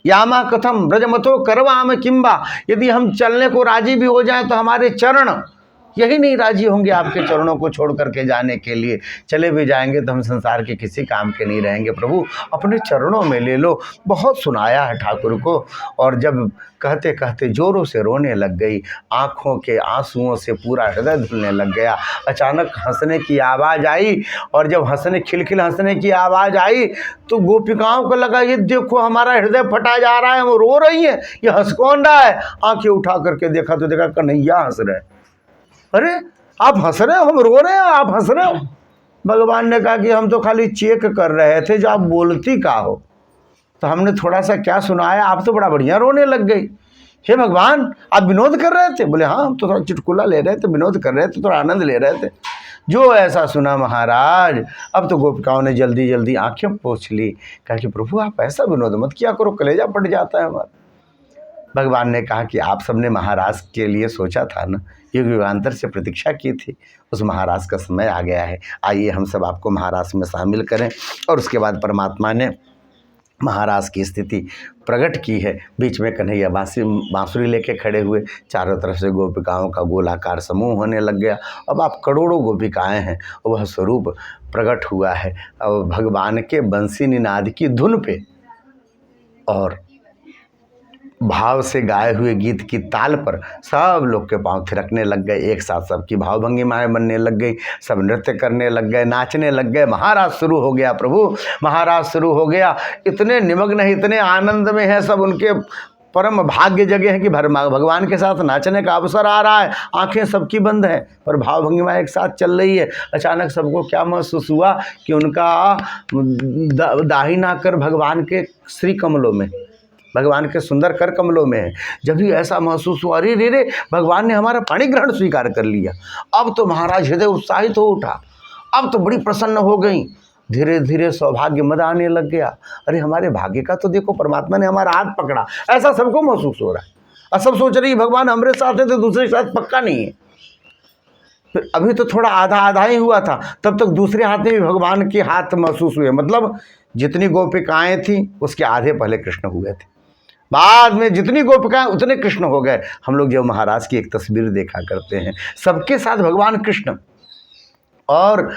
यामा कथम ब्रजमतो करवाम किंबा, यदि हम चलने को राजी भी हो जाएं तो हमारे चरण यही नहीं राजी होंगे आपके चरणों को छोड़ करके जाने के लिए। चले भी जाएंगे तो हम संसार के किसी काम के नहीं रहेंगे। प्रभु अपने चरणों में ले लो। बहुत सुनाया है ठाकुर को, और जब कहते कहते जोरों से रोने लग गई, आँखों के आंसुओं से पूरा हृदय धुलने लग गया। अचानक हंसने की आवाज़ आई, और जब हंसने खिलखिल हंसने की आवाज़ आई तो गोपिकाओं को लगा ये देखो हमारा हृदय फटा जा रहा है, वो रो रही है, ये हंस कौन रहा है? आँखें उठा करके देखा तो देखा कन्हैया हंस रहे। अरे आप हंस रहे हो, हम रो रहे हैं, आप हंस रहे हो। भगवान ने कहा कि हम तो खाली चेक कर रहे थे, जो आप बोलती का हो। तो हमने थोड़ा सा क्या सुनाया, आप तो बड़ा बढ़िया रोने लग गई। हे भगवान, आप विनोद कर रहे थे? बोले हाँ, हम तो थोड़ा चुटकुला ले रहे थे, विनोद कर रहे थे, थोड़ा आनंद ले रहे थे। जो ऐसा सुना महाराज, अब तो गोपिकाओं ने जल्दी जल्दी आंखें पोंछ ली। कहा कि प्रभु आप ऐसा विनोद मत किया करो, कलेजा फट जाता है हमारा। भगवान ने कहा कि आप सबने महाराज के लिए सोचा था ना, युग युगांतर से प्रतीक्षा की थी, उस महाराज का समय आ गया है। आइए हम सब आपको महाराज में शामिल करें। और उसके बाद परमात्मा ने महाराज की स्थिति प्रकट की है। बीच में कन्हैया बांसुरी लेके खड़े हुए, चारों तरफ से गोपिकाओं का गोलाकार समूह होने लग गया। अब आप करोड़ों गोपिकाएं हैं, वह स्वरूप प्रकट हुआ है। अब भगवान के बंसी निनाद की धुन पे और भाव से गाए हुए गीत की ताल पर सब लोग के पांव थिरकने लग गए। एक साथ सबकी भाव भंगिमाएं बनने लग गई, सब नृत्य करने लग गए, नाचने लग गए। महाराज शुरू हो गया प्रभु, महाराज शुरू हो गया। इतने निमग्न है, इतने आनंद में है सब, उनके परम भाग्य जगह है कि भगवान के साथ नाचने का अवसर आ रहा है। आंखें सबकी बंद है पर भाव भंगिमा एक साथ चल रही है। अचानक सबको क्या महसूस हुआ कि उनका दाहिना कर भगवान के श्री कमलों में, भगवान के सुंदर कर कमलों में है। जब भी ऐसा महसूस हुआ, अरे रे रे, भगवान ने हमारा पाणी ग्रहण स्वीकार कर लिया। अब तो महाराज हृदय उत्साहित हो उठा, अब तो बड़ी प्रसन्न हो गई। धीरे धीरे सौभाग्य मद आने लग गया। अरे हमारे भाग्य का तो देखो, परमात्मा ने हमारा हाथ पकड़ा, ऐसा सबको महसूस हो रहा है। और सब सोच रही भगवान हमारे साथ है तो दूसरे के साथ पक्का नहीं है। फिर अभी तो थोड़ा आधा आधा ही हुआ था, तब तक दूसरे हाथ में भी भगवान के हाथ महसूस हुए। मतलब जितनी गोपिकाएं थी उसके आधे पहले कृष्ण हुए थे, बाद में जितनी गोपिकाएं उतने कृष्ण हो गए। हम लोग जब महाराज की एक तस्वीर देखा करते हैं, सबके साथ भगवान कृष्ण। और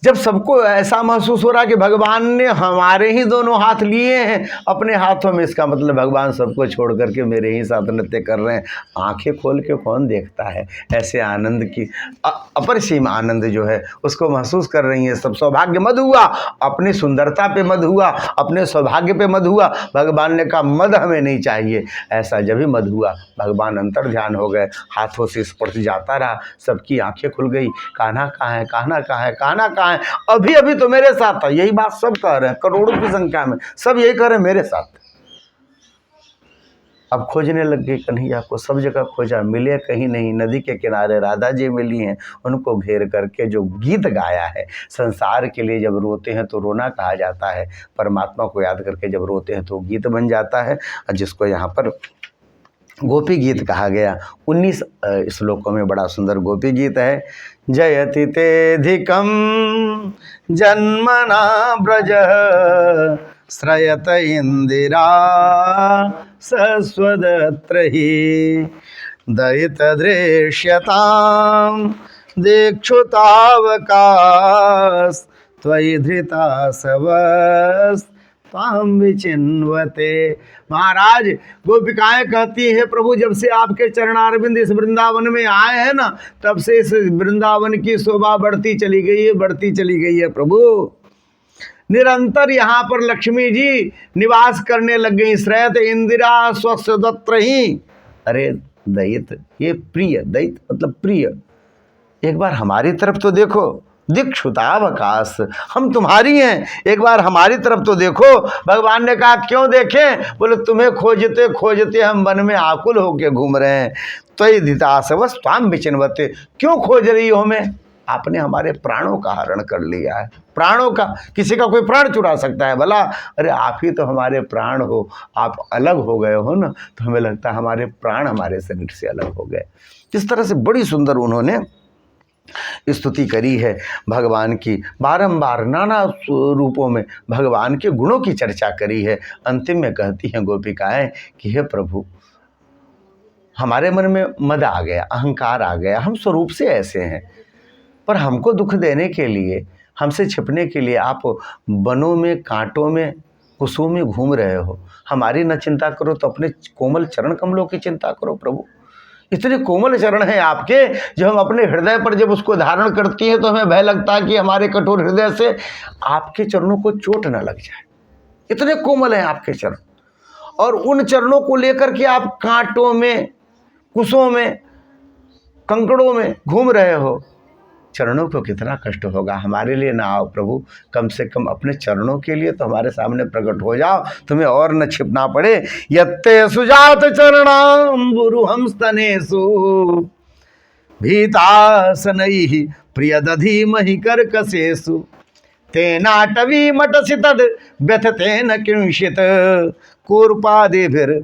जब सबको ऐसा महसूस हो रहा कि भगवान ने हमारे ही दोनों हाथ लिए हैं अपने हाथों में, इसका मतलब भगवान सबको छोड़ करके मेरे ही साथ नृत्य कर रहे हैं। आंखें खोल के कौन देखता है, ऐसे आनंद की अपरिसीम आनंद जो है उसको महसूस कर रही हैं सब। सौभाग्य मद हुआ, अपनी सुंदरता पे मद हुआ, अपने सौभाग्य पे मद हुआ। भगवान ने कहा मद हमें नहीं चाहिए। ऐसा जब ही मद हुआ, भगवान अंतर ध्यान हो गए, हाथों से स्पर्श जाता रहा, सबकी आंखें खुल गई। कान्हा कहाँ है, कान्हा कहाँ है, कान्हा कहाँ है? अभी अभी तो मेरे साथ था। यही बात सब कह रहे हैं, करोड़ों की संख्या में सब यही कह रहे हैं, मेरे साथ। अब खोजने लग गई कन्हैया को, सब जगह खोजा, मिले कहीं नहीं। नदी के किनारे राधा जी मिली हैं, उनको घेर करके जो गीत गाया है। संसार के लिए जब रोते हैं तो रोना कहा जाता है, परमात्मा को याद करके जब रोते हैं तो गीत बन जाता है, जिसको यहाँ पर गोपी गीत कहा गया। 19 श्लोकों में बड़ा सुंदर गोपी गीत है। जयति तेधिकं जन्मना ब्रज श्रयत इंदिरा सस्वदत्र ही दयित दृश्यतां दीक्षुतावकाश त्वयि धृता सवस ताम विचिन्वते। महाराज गोपिकाएं कहती है प्रभु, जब से आपके चरणारविंद इस वृंदावन में आए हैं ना, तब से इस वृंदावन की शोभा बढ़ती चली गई है, बढ़ती चली गई है। प्रभु निरंतर यहाँ पर लक्ष्मी जी निवास करने लग गई। श्रयत इंदिरा स्वस्वदत्र ही। अरे दयित, ये प्रिय, दयित मतलब प्रिय, एक बार हमारी तरफ तो देखो। दीक्षुतावकाश, हम तुम्हारी हैं, एक बार हमारी तरफ तो देखो। भगवान ने कहा क्यों देखें? बोले तुम्हें खोजते खोजते हम वन में आकुल होके घूम रहे हैं। त्वयि धृतासवस त्वाम विचिन्वते, क्यों खोज रही हो हमें? आपने हमारे प्राणों का हरण कर लिया है। प्राणों का, किसी का कोई प्राण चुरा सकता है भला? अरे आप ही तो हमारे प्राण हो, आप अलग हो गए हो ना, तो हमें लगता है हमारे प्राण हमारे शरीर से अलग हो गए। इस तरह से बड़ी सुंदर उन्होंने स्तुति करी है भगवान की। बारंबार नाना रूपों में भगवान के गुणों की चर्चा करी है। अंतिम में कहती हैं गोपिकाएं कि हे प्रभु, हमारे मन में मद आ गया, अहंकार आ गया, हम स्वरूप से ऐसे हैं, पर हमको दुख देने के लिए, हमसे छिपने के लिए आप वनों में, कांटों में, कुसुम में घूम रहे हो। हमारी न चिंता करो तो अपने कोमल चरण कमलों की चिंता करो। प्रभु इतने कोमल चरण हैं आपके, जो हम अपने हृदय पर जब उसको धारण करती हैं तो हमें भय लगता है कि हमारे कठोर हृदय से आपके चरणों को चोट न लग जाए। इतने कोमल हैं आपके चरण, और उन चरणों को लेकर के आप कांटों में, कुसों में, कंकड़ों में घूम रहे हो। चरणों को कितना कष्ट होगा। हमारे लिए ना आओ प्रभु, कम से कम अपने चरणों के लिए तो हमारे सामने प्रकट हो जाओ, तुम्हें और न छिपना पड़े। यत्ते सुजात चरणाम्बुरु हंस्तनेषु भीतासनैः प्रियदधीमहि कर्कशेषु तेनाटवी मटसि तद् व्यथतेन किंचित् कूर्पादिभिर्भ्रमति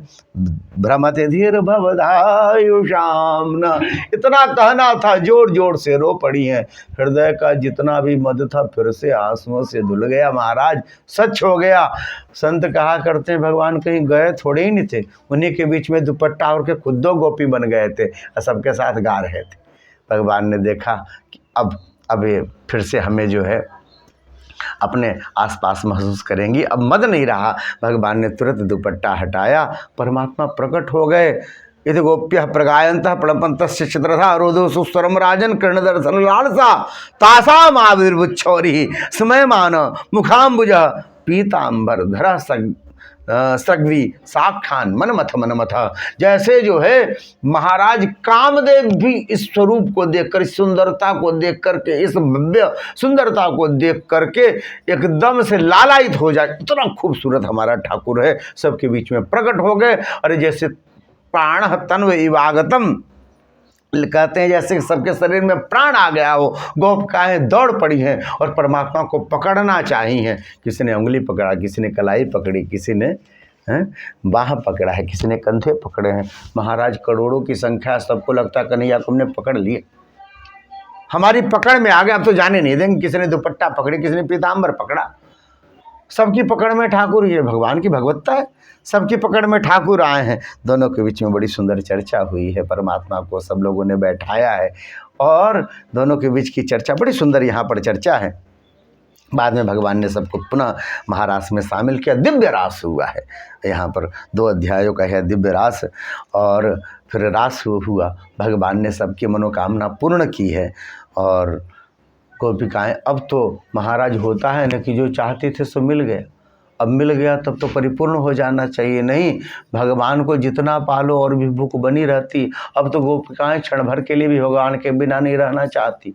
धीर भवदायुषाम न। इतना कहना था, जोर जोर से रो पड़ी हैं। हृदय का जितना भी मद था फिर से आंसुओं से धुल गया महाराज, सच हो गया। संत कहा करते हैं भगवान कहीं गए थोड़े ही नहीं थे, उन्हीं के बीच में दुपट्टा ओढ़ के खुद दो गोपी बन गए थे और सबके साथ गा रहे थे। भगवान ने देखा कि अब ये फिर से हमें जो है अपने आसपास महसूस करेंगी, अब मद नहीं रहा। भगवान ने तुरंत दुपट्टा हटाया, परमात्मा प्रकट हो गए। यदि गोप्य प्रगायंतः प्रणपन्तस्य चित्रधा रोधो सुस्वरम राजन कर्णदर्शन लालसा तासाम आविर्भुच्छौरी स्मयमान मुखाम्बुज पीतांबर धरा सग्वी साक्षान मनमथ। जैसे जो है महाराज कामदेव भी इस स्वरूप को देखकर, इस सुंदरता को देख करके, इस भव्य सुंदरता को देख करके एकदम से लालायित हो जाए। इतना खूबसूरत हमारा ठाकुर है, सबके बीच में प्रकट हो गए। अरे जैसे प्राण तन्व इवागतम, कहते हैं जैसे सबके शरीर में प्राण आ गया हो। गोपिकाएं दौड़ पड़ी हैं और परमात्मा को पकड़ना चाही हैं। किसी ने उंगली पकड़ा, किसी ने कलाई पकड़ी, किसी ने बाह पकड़ा है, किसी ने कंधे पकड़े हैं। महाराज करोड़ों की संख्या, सबको लगता कन्हैया को हमने पकड़ लिए, हमारी पकड़ में आ गए, अब तो जाने नहीं देंगे। किसी ने दुपट्टा पकड़े, किसी ने पीताम्बर पकड़ा, सबकी पकड़ में ठाकुर। ये भगवान की भगवत्ता है, सबकी पकड़ में ठाकुर आए हैं। दोनों के बीच में बड़ी सुंदर चर्चा हुई है, परमात्मा को सब लोगों ने बैठाया है और दोनों के बीच की चर्चा बड़ी सुंदर यहाँ पर चर्चा है। बाद में भगवान ने सबको पुनः महारास में शामिल किया, दिव्य रास हुआ है। यहाँ पर 2 अध्यायों का है दिव्य रास, और फिर रास हुआ। भगवान ने सबकी मनोकामना पूर्ण की है। और गोपिकाएं, अब तो महाराज होता है न कि जो चाहते थे सो मिल गए, अब मिल गया तब तो परिपूर्ण हो जाना चाहिए। नहीं, भगवान को जितना पालो और भी भूख बनी रहती। अब तो गोपिकाएं क्षण भर के लिए भी भगवान के बिना नहीं रहना चाहती।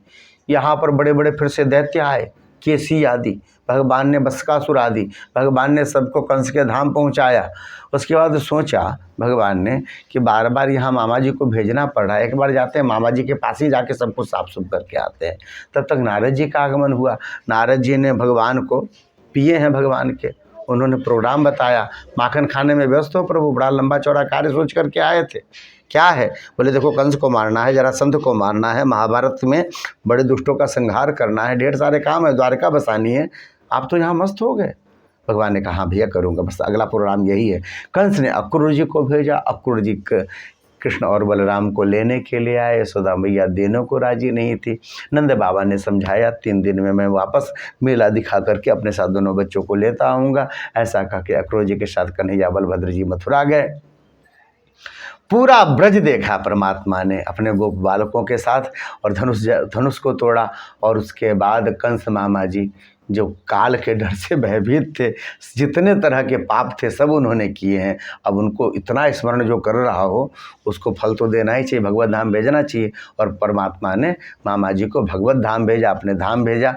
यहाँ पर बड़े बड़े फिर से दैत्य आए, केसी आदि, भगवान ने बसकासुर आदि, भगवान ने सबको कंस के धाम पहुँचाया। उसके बाद सोचा भगवान ने कि बार बार यहाँ मामा जी को भेजना पड़ रहा है, एक बार जाते हैं मामा जी के पास ही जाके सब कुछ साफ सुफ करके आते हैं। तब तक नारद जी का आगमन हुआ। नारद जी ने भगवान को पिए हैं भगवान के, उन्होंने प्रोग्राम बताया। माखन खाने में व्यस्त हो प्रभु, बड़ा लंबा चौड़ा कार्य सोच करके आए थे। क्या है? बोले देखो कंस को मारना है, जरासंध को मारना है, महाभारत में बड़े दुष्टों का संहार करना है, ढेर सारे काम है, द्वारका बसानी है। आप तो यहाँ मस्त हो गए। भगवान ने कहा हाँ भैया करूँगा, बस अगला प्रोग्राम यही है। कंस ने अक्रूर जी को भेजा, अक्रूर जी कृष्ण और बलराम को लेने के लिए आए। यशोदा मैया देने को राजी नहीं थी। नंद बाबा ने समझाया 3 दिन में मैं वापस मेला दिखा करके अपने साथ दोनों बच्चों को लेता आऊँगा। ऐसा कह के अक्रूर जी के साथ कन्हैया बलभद्र जी मथुरा गए। पूरा ब्रज देखा परमात्मा ने अपने गोप बालकों के साथ, और धनुष को तोड़ा। और उसके बाद कंस मामा जी जो काल के डर से भयभीत थे, जितने तरह के पाप थे सब उन्होंने किए हैं। अब उनको इतना स्मरण जो कर रहा हो उसको फल तो देना ही चाहिए, भगवत धाम भेजना चाहिए। और परमात्मा ने मामा जी को भगवत धाम भेजा, अपने धाम भेजा।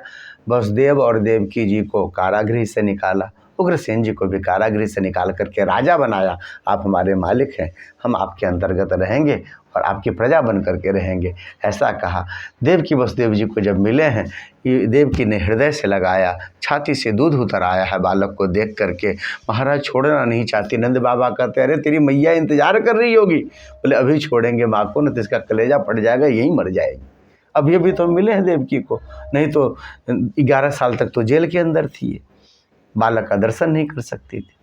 वसुदेव और देवकी जी को कारागृह से निकाला, उग्रसेन जी को भी कारागृह से निकाल करके राजा बनाया। आप हमारे मालिक हैं, हम आपके अंतर्गत रहेंगे और आपकी प्रजा बन करके रहेंगे, ऐसा कहा। देवकी वसुदेव जी को जब मिले हैं, देवकी ने हृदय से लगाया, छाती से दूध उतर आया है बालक को देख करके। महाराज छोड़ना नहीं चाहती। नंद बाबा कहते अरे तेरी मैया इंतजार कर रही होगी। बोले अभी छोड़ेंगे माँ को न तो इसका कलेजा फट जाएगा, यहीं मर जाएगी। अभी अभी तो मिले हैं देवकी को, नहीं तो 11 साल तक तो जेल के अंदर थी, बालक का दर्शन नहीं कर सकती थी।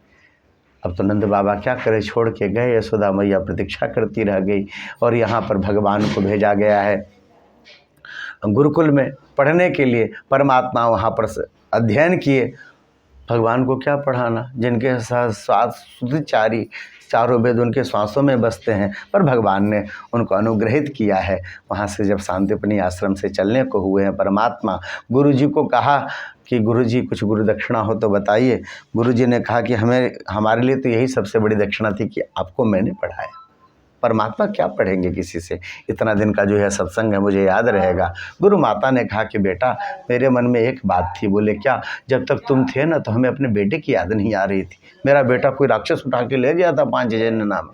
अब तो नंद बाबा क्या करे, छोड़ के गए। यशोदा मैया प्रतीक्षा करती रह गई। और यहाँ पर भगवान को भेजा गया है गुरुकुल में पढ़ने के लिए। परमात्मा वहाँ पर अध्ययन किए। भगवान को क्या पढ़ाना, जिनके श्वास शुद्धिचारी, चारों वेद उनके श्वासों में बसते हैं, पर भगवान ने उनको अनुग्रहित किया है। वहाँ से जब शांतिपनी आश्रम से चलने को हुए हैं, परमात्मा गुरु जी को कहा कि गुरु जी कुछ गुरु दक्षिणा हो तो बताइए। गुरु जी ने कहा कि हमारे लिए तो यही सबसे बड़ी दक्षिणा थी कि आपको मैंने पढ़ाया। परमात्मा क्या पढ़ेंगे किसी से। इतना दिन का जो है सत्संग है मुझे याद रहेगा। गुरु माता ने कहा कि बेटा मेरे मन में एक बात थी। बोले क्या? जब तक तुम थे ना तो हमें अपने बेटे की याद नहीं आ रही थी। मेरा बेटा कोई राक्षस उठा के ले गया था 5 जन नाम।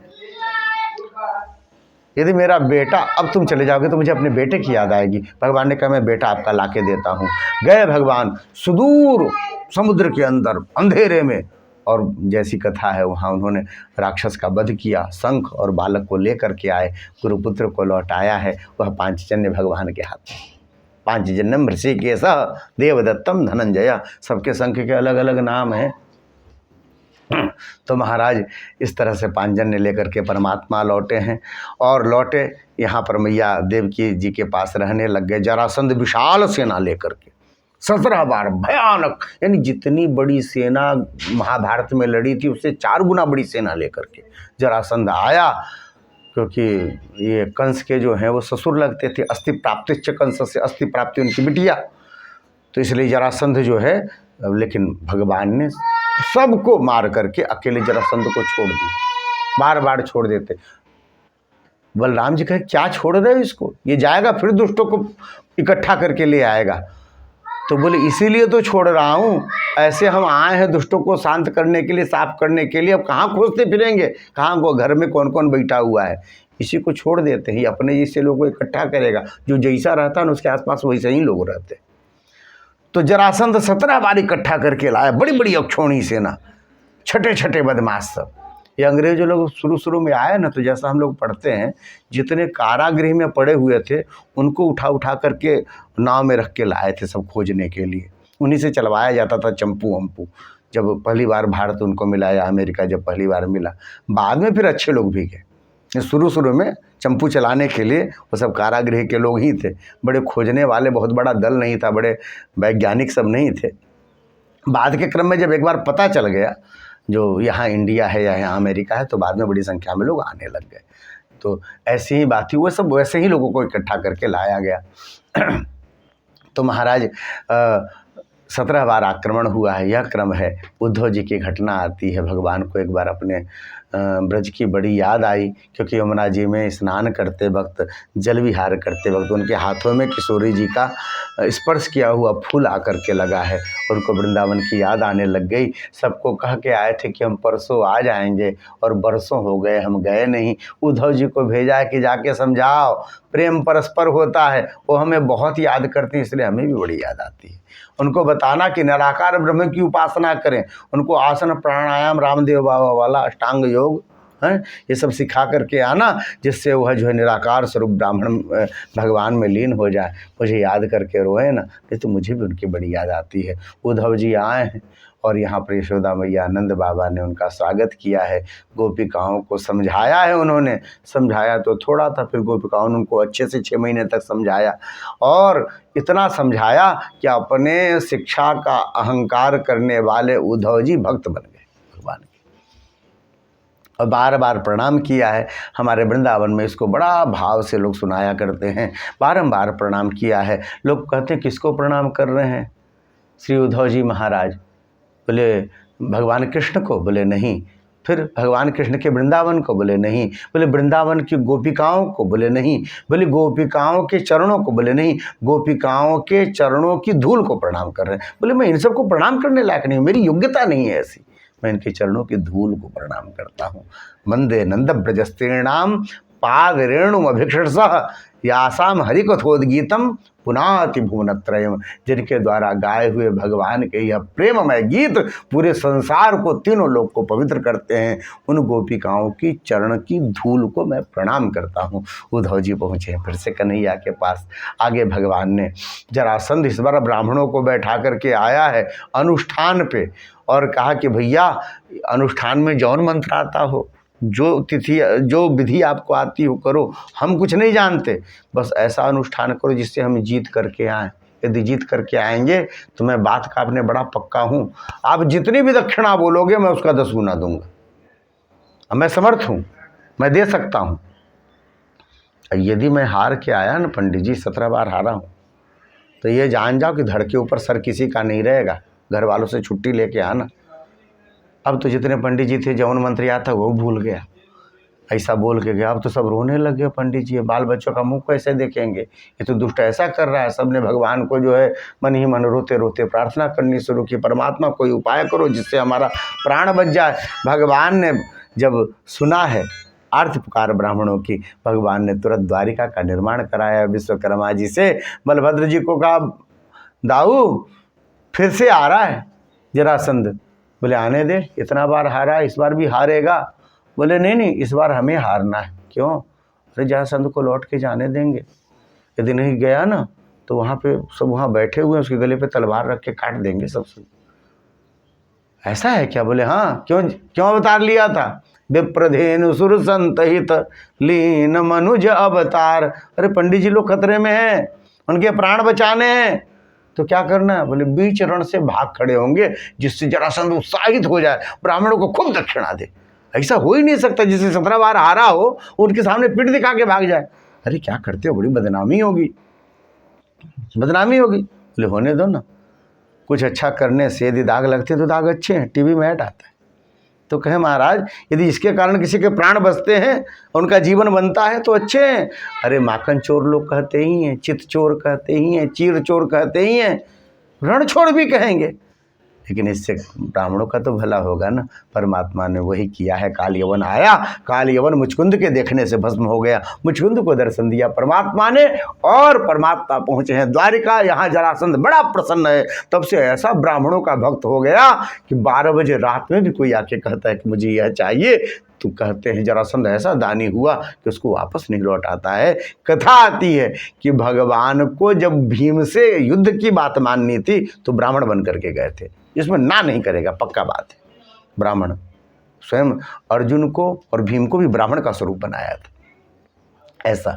यदि मेरा बेटा, अब तुम चले जाओगे तो मुझे अपने बेटे की याद आएगी। भगवान ने कहा मैं बेटा आपका लाके देता हूँ। गए भगवान सुदूर समुद्र के अंदर अंधेरे में, और जैसी कथा है वहाँ उन्होंने राक्षस का वध किया, शंख और बालक को लेकर के आए, गुरुपुत्र को लौटाया है। वह पांचजन्य भगवान के हाथ में। पांचजन्यम ऋषिकेश देवदत्तम धनंजय, सबके शंख के अलग अलग नाम हैं। तो महाराज इस तरह से पांचजन्य लेकर के परमात्मा लौटे हैं, और लौटे यहाँ पर मैया देवकी जी के पास रहने लग गए। जरासंध विशाल सेना लेकर के 17 बार भयानक, यानी जितनी बड़ी सेना महाभारत में लड़ी थी उससे 4 गुना बड़ी सेना लेकर के जरासंध आया। क्योंकि ये कंस के जो हैं वो ससुर लगते थे, अस्थि प्राप्ति कंस से, अस्थि प्राप्ति उनकी बिटिया, तो इसलिए जरासंध जो है, लेकिन भगवान ने सबको मार करके अकेले जरासंध को छोड़ दी। बार बार छोड़ देते। बलराम जी कहे क्या छोड़ रहे हो इसको, ये जाएगा फिर दुष्टों को इकट्ठा करके ले आएगा। तो बोले इसीलिए तो छोड़ रहा हूँ, ऐसे हम आए हैं दुष्टों को शांत करने के लिए, साफ करने के लिए। अब कहाँ खोजते फिरेंगे, कहाँ को घर में कौन कौन बैठा हुआ है, इसी को छोड़ देते हैं। अपने जैसे लोगों को इकट्ठा करेगा, जो जैसा रहता है ना उसके आसपास वैसे ही लोग रहते। तो जरासंध 17 बार इकट्ठा करके लाया, बड़ी बड़ी अक्षौणी सेना, छठे छठे बदमाश सब। ये अंग्रेज लोग शुरू में आए ना, तो जैसा हम लोग पढ़ते हैं, जितने कारागृह में पड़े हुए थे उनको उठा उठा करके नाव में रख के लाए थे सब खोजने के लिए। उन्हीं से चलवाया जाता था चंपू वम्पू। जब पहली बार भारत उनको मिला या अमेरिका जब पहली बार मिला, बाद में फिर अच्छे लोग भी गए। शुरू में चंपू चलाने के लिए वो सब कारागृह के लोग ही थे, बड़े खोजने वाले, बहुत बड़ा दल नहीं था, बड़े वैज्ञानिक सब नहीं थे। बाद के क्रम में जब एक बार पता चल गया जो यहाँ इंडिया है या यहाँ अमेरिका है, तो बाद में बड़ी संख्या में लोग आने लग गए। तो ऐसी ही बात थी, वो सब वैसे ही लोगों को इकट्ठा करके लाया गया। तो महाराज 17 बार आक्रमण हुआ है, यह क्रम है। उद्धव जी की घटना आती है। भगवान को एक बार अपने ब्रज की बड़ी याद आई, क्योंकि यमुना जी में स्नान करते वक्त, जल विहार करते वक्त उनके हाथों में किशोरी जी का स्पर्श किया हुआ फूल आकर के लगा है। उनको वृंदावन की याद आने लग गई। सबको कह के आए थे कि हम परसों आ जाएंगे, और बरसों हो गए हम गए नहीं। उद्धव जी को भेजा है कि जाके समझाओ, प्रेम परस्पर होता है, वो हमें बहुत याद करती हैं, इसलिए हमें भी बड़ी याद आती है। उनको बताना कि निराकार ब्रह्म की उपासना करें, उनको आसन प्राणायाम रामदेव बाबा वाला अष्टांग योग है ये सब सिखा करके आना, जिससे वह जो है निराकार स्वरूप ब्राह्मण भगवान में लीन हो जाए। मुझे याद करके रोए ना, नहीं तो मुझे भी उनकी बड़ी याद आती है। उद्धव जी आए हैं और यहाँ पर यशोदा मैया आनंद बाबा ने उनका स्वागत किया है। गोपिकाओं को समझाया है, उन्होंने समझाया तो थोड़ा था, फिर गोपिकाओं ने उनको अच्छे से 6 महीने तक समझाया, और इतना समझाया कि अपने शिक्षा का अहंकार करने वाले उद्धव जी भक्त बन गए भगवान के, और बार बार प्रणाम किया है। हमारे वृंदावन में इसको बड़ा भाव से लोग सुनाया करते हैं, बारंबार प्रणाम किया है। लोग कहते हैं किसको प्रणाम कर रहे हैं? श्री उद्धव जी महाराज। बोले भगवान कृष्ण को? बोले नहीं। फिर भगवान कृष्ण के वृंदावन को? बोले नहीं। बोले वृंदावन की गोपिकाओं को? बोले नहीं। बोले गोपिकाओं के चरणों को? बोले नहीं। गोपिकाओं के चरणों की धूल को प्रणाम कर रहे हैं। बोले मैं इन सबको प्रणाम करने लायक नहीं हूँ, मेरी योग्यता नहीं है ऐसी, मैं इनके चरणों की धूल को प्रणाम करता हूँ। वंदे नंद ब्रजस्त्रीणाम पाद रेणु अभिक्षसः यासाम हरिकथोद्गीतम पुनाति भुवनत्रयम। जिनके द्वारा गाए हुए भगवान के यह प्रेममय गीत पूरे संसार को, तीनों लोक को पवित्र करते हैं, उन गोपिकाओं की चरण की धूल को मैं प्रणाम करता हूँ। उद्धव जी पहुँचे फिर से कन्हैया के पास। आगे भगवान ने जरासंध इस बार ब्राह्मणों को बैठा करके आया है अनुष्ठान पे, और कहा कि भैया अनुष्ठान में जौन मंत्र आता हो, जो तिथि जो विधि आपको आती हो करो, हम कुछ नहीं जानते, बस ऐसा अनुष्ठान करो जिससे हम जीत करके आएँ। यदि जीत करके आएंगे तो मैं बात का अपने बड़ा पक्का हूँ, आप जितनी भी दक्षिणा बोलोगे मैं उसका 10 गुना दूंगा। मैं समर्थ हूँ, मैं दे सकता हूँ। यदि मैं हार के आया ना पंडित जी, 17 बार हारा हूँ, तो ये जान जाओ कि धड़ के ऊपर सर किसी का नहीं रहेगा। घर वालों से छुट्टी लेके आना। अब तो जितने पंडित जी थे जौन मंत्र आता वो भूल गया। ऐसा बोल के गया। अब तो सब रोने लगे पंडित जी, बाल बच्चों का मुंह कैसे देखेंगे, ये तो दुष्ट ऐसा कर रहा है। सबने भगवान को जो है मन ही मन रोते रोते प्रार्थना करनी शुरू की, परमात्मा कोई उपाय करो जिससे हमारा प्राण बच जाए। भगवान ने जब सुना है आर्थ पुकार ब्राह्मणों की, भगवान ने तुरंत द्वारिका का निर्माण कराया विश्वकर्मा जी से। बलभद्र जी को कहा, दाऊ फिर से आ रहा है जरासंध। बोले आने दे, इतना बार हारा इस बार भी हारेगा। बोले नहीं नहीं, इस बार हमें हारना है। क्यों? अरे जरासंध को लौट के जाने देंगे, यदि नहीं गया ना तो वहाँ पे सब वहाँ बैठे हुए उसके गले पे तलवार रख के काट देंगे सबसे। ऐसा है क्या? बोले हाँ। क्यों क्यों अवतार लिया था? विप्रधेनु सुर संतहित लीन मनुज अवतार। अरे पंडित जी लोग खतरे में हैं, उनके प्राण बचाने हैं, तो क्या करना है? बोले बीच रण से भाग खड़े होंगे जिससे जरासंध उत्साहित हो जाए, ब्राह्मणों को खूब दक्षिणा दे। ऐसा हो ही नहीं सकता जिससे 17 बार हारा हो उनके सामने पीठ दिखा के भाग जाए। अरे क्या करते हो, बड़ी बदनामी होगी, बदनामी होगी। बोले होने दो ना, कुछ अच्छा करने से यदि दाग लगते तो दाग अच्छे हैं, टीवी में ऐड आता है। तो कहे महाराज यदि इसके कारण किसी के प्राण बचते हैं, उनका जीवन बनता है तो अच्छे हैं। अरे माखन चोर लोग कहते ही हैं, चित चोर कहते ही हैं, चीर चोर कहते ही हैं, रण छोड़ भी कहेंगे, लेकिन इससे ब्राह्मणों का तो भला होगा ना। परमात्मा ने वही किया है। काल यवन आया, काल यवन मुचकुंद के देखने से भस्म हो गया। मुचकुंद को दर्शन दिया परमात्मा ने और परमात्मा पहुँचे हैं द्वारिका। यहाँ जरासंध बड़ा प्रसन्न है। तब से ऐसा ब्राह्मणों का भक्त हो गया कि 12 बजे रात में भी कोई आके कहता है कि मुझे यह चाहिए, तो कहते हैं जरासंध ऐसा दानी हुआ कि उसको वापस नहीं लौट आता है। कथा आती है कि भगवान को जब भीम से युद्ध की बात माननी थी तो ब्राह्मण बन करके गए थे, इसमें ना नहीं करेगा, पक्का बात है। ब्राह्मण स्वयं अर्जुन को और भीम को भी ब्राह्मण का स्वरूप बनाया था। ऐसा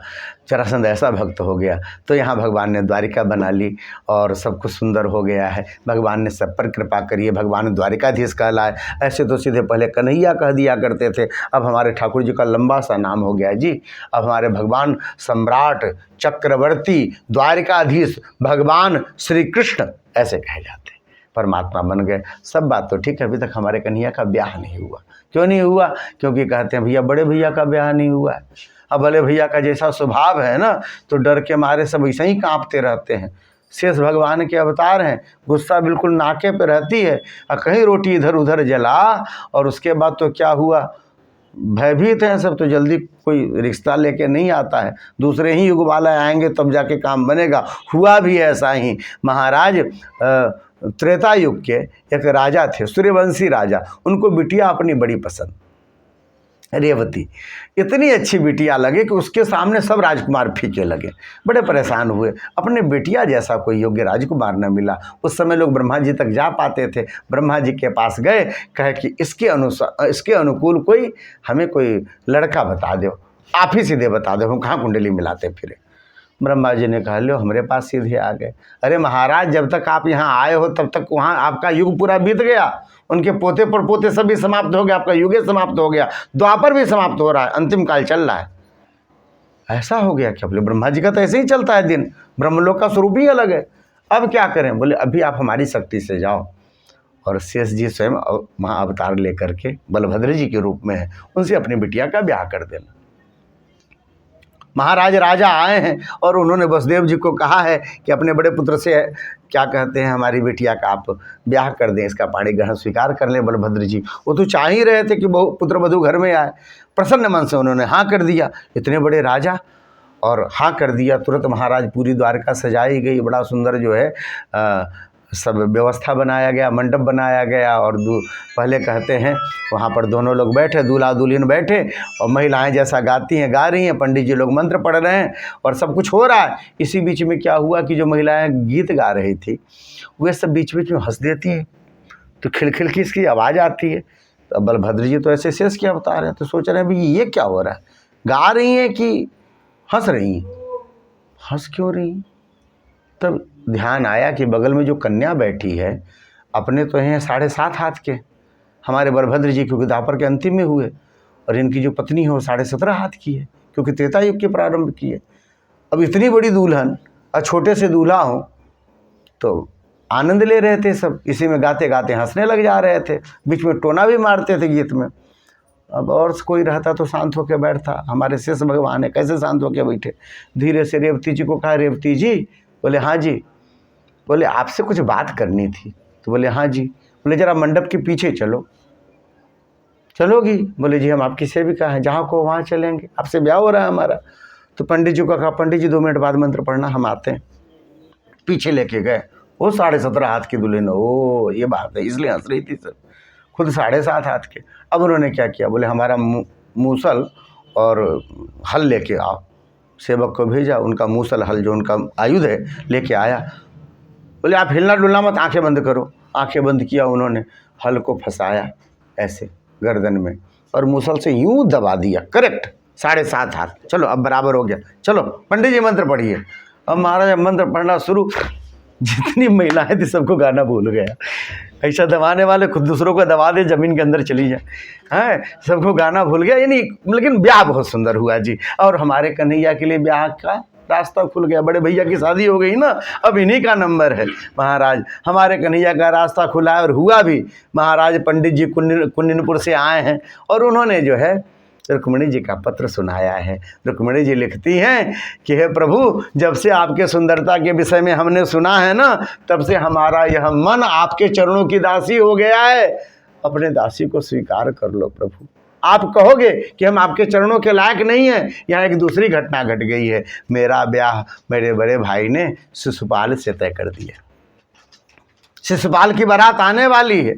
जरासंध ऐसा भक्त हो गया। तो यहाँ भगवान ने द्वारिका बना ली और सब कुछ सुंदर हो गया है। भगवान ने सब पर कृपा करी है। भगवान द्वारिकाधीश कहलाए। ऐसे तो सीधे पहले कन्हैया कह दिया करते थे, अब हमारे ठाकुर जी का लंबा सा नाम हो गया जी। अब हमारे भगवान सम्राट चक्रवर्ती द्वारिकाधीश भगवान श्री कृष्ण ऐसे कहे जाते हैं। परमात्मा बन गए। सब बात तो ठीक है, अभी तक हमारे कन्हैया का ब्याह नहीं हुआ। क्यों नहीं हुआ? क्योंकि कहते हैं भैया बड़े भैया का ब्याह नहीं हुआ है। अब बड़े भैया का जैसा स्वभाव है ना, तो डर के मारे सब ऐसे ही कांपते रहते हैं। शेष भगवान के अवतार हैं, गुस्सा बिल्कुल नाके पे रहती है, और कहीं रोटी इधर उधर जला, और उसके बाद तो क्या हुआ, भयभीत हैं सब, तो जल्दी कोई रिश्ता लेके नहीं आता है। दूसरे ही युग वाले आएंगे तब जाके काम बनेगा। हुआ भी ऐसा ही। महाराज त्रेता युग के एक राजा थे, सूर्यवंशी राजा। उनको बिटिया अपनी बड़ी पसंद, रेवती। इतनी अच्छी बिटिया लगे कि उसके सामने सब राजकुमार फीके लगे। बड़े परेशान हुए, अपने बिटिया जैसा कोई योग्य राजकुमार न मिला। उस समय लोग ब्रह्मा जी तक जा पाते थे। ब्रह्मा जी के पास गए, कहे कि इसके अनुकूल कोई हमें कोई लड़का बता दो, आप ही सीधे बता दो, हम कहाँ कुंडली मिलाते फिरे। ब्रह्मा जी ने कहा लो हमारे पास सीधे आ गए। अरे महाराज जब तक आप यहाँ आए हो तब तक वहाँ आपका युग पूरा बीत गया, उनके पोते परपोते सभी समाप्त हो गया, आपका युग समाप्त हो गया, द्वापर भी समाप्त हो रहा है, अंतिम काल चल रहा है। ऐसा हो गया क्या? बोले ब्रह्मा जी का तो ऐसे ही चलता है दिन, ब्रह्मलोक का स्वरूप ही अलग है। अब क्या करें? बोले अभी आप हमारी शक्ति से जाओ, और शेष जी स्वयं वहाँ अवतार लेकर के बलभद्र जी के रूप में है, उनसे अपनी बिटिया का ब्याह कर देना। महाराज राजा आए हैं और उन्होंने वसुदेव जी को कहा है कि अपने बड़े पुत्र से क्या कहते हैं हमारी बिटिया का आप ब्याह कर दें, इसका पाणी ग्रहण स्वीकार कर लें। बलभद्र जी वो तो चाह ही रहे थे कि पुत्र वधू घर में आए। प्रसन्न मन से उन्होंने हाँ कर दिया, इतने बड़े राजा, और हाँ कर दिया। तुरंत महाराज पूरी द्वारका सजाई गई, बड़ा सुंदर जो है सब व्यवस्था बनाया गया, मंडप बनाया गया। और पहले कहते हैं वहाँ पर दोनों लोग बैठे, दूल्हा दुल्हन बैठे, और महिलाएं जैसा गाती हैं गा रही हैं, पंडित जी लोग मंत्र पढ़ रहे हैं, और सब कुछ हो रहा है। इसी बीच में क्या हुआ कि जो महिलाएं गीत गा रही थी वे सब बीच बीच में हंस देती हैं, तो खिलखिल की इसकी आवाज़ आती है। तो बलभद्र जी तो ऐसे शेष के अवतार हैं, तो सोच रहे हैं भाई ये क्या हो रहा है, गा रही हैं कि हंस रही हैं? हंस क्यों रही? तब ध्यान आया कि बगल में जो कन्या बैठी है, अपने तो हैं 7.5 हाथ के, हमारे बलभद्र जी क्योंकि द्वापर के अंतिम में हुए, और इनकी जो पत्नी है वो 17.5 हाथ की है, क्योंकि त्रेता युग के प्रारंभ की है। अब इतनी बड़ी दुल्हन और छोटे से दूल्हा हो, तो आनंद ले रहे थे सब, इसी में गाते गाते हंसने लग जा रहे थे, बीच में टोना भी मारते थे गीत में। अब और कोई रहता तो शांत होकर बैठता, हमारे शेष भगवान है, कैसे शांत होकर बैठे। धीरे से रेवती जी को कहा, रेवती जी। बोले हाँ जी। बोले आपसे कुछ बात करनी थी। तो बोले हाँ जी। बोले जरा मंडप के पीछे चलो। चलोगी? बोले जी हम आपकी सेविका हैं, जहाँ को वहाँ चलेंगे, आपसे ब्याह हो रहा है हमारा। तो पंडित जी को कहा, पंडित जी 2 मिनट बाद मंत्र पढ़ना, हम आते हैं। पीछे लेके गए। वो 17.5 हाथ की दुल्हन, ओ ये बात है, इसलिए हंस रही थी सर, खुद 7.5 हाथ के। अब उन्होंने क्या किया, बोले हमारा मूसल और हल लेके आओ। सेवक को भेजा, उनका मूसल हल जो उनका आयुध है लेके आया। बोले आप हिलना डुलना मत, आंखें बंद करो। आंखें बंद किया उन्होंने, हल को फंसाया ऐसे गर्दन में और मूसल से यूं दबा दिया, करेक्ट 7.5 हाथ। चलो अब बराबर हो गया, चलो पंडित जी मंत्र पढ़िए। अब महाराज मंत्र पढ़ना शुरू, जितनी महिलाएं थी सबको गाना भूल गया। ऐसा दबाने वाले खुद दूसरों को दबा दे, जमीन के अंदर चली जाए, हैं, सबको गाना भूल गया। यानी लेकिन ब्याह बहुत सुंदर हुआ जी। और हमारे कन्हैया के लिए ब्याह का रास्ता खुल गया, बड़े भैया की शादी हो गई ना, अब इन्हीं का नंबर है महाराज। हमारे कन्हैया का रास्ता खुला है और हुआ भी। महाराज पंडित जी कुन्नपुर से आए हैं और उन्होंने जो है रुक्मिणी जी का पत्र सुनाया है। रुक्मिणी जी लिखती हैं कि हे प्रभु, जब से आपके सुंदरता के विषय में हमने सुना है ना, तब से हमारा यह मन आपके चरणों की दासी हो गया है। अपने दासी को स्वीकार कर लो प्रभु। आप कहोगे कि हम आपके चरणों के लायक नहीं हैं। यहाँ एक दूसरी घटना घट गई है। मेरा ब्याह मेरे बड़े भाई ने शिशुपाल से तय कर दिया। शिशुपाल की बारात आने वाली है,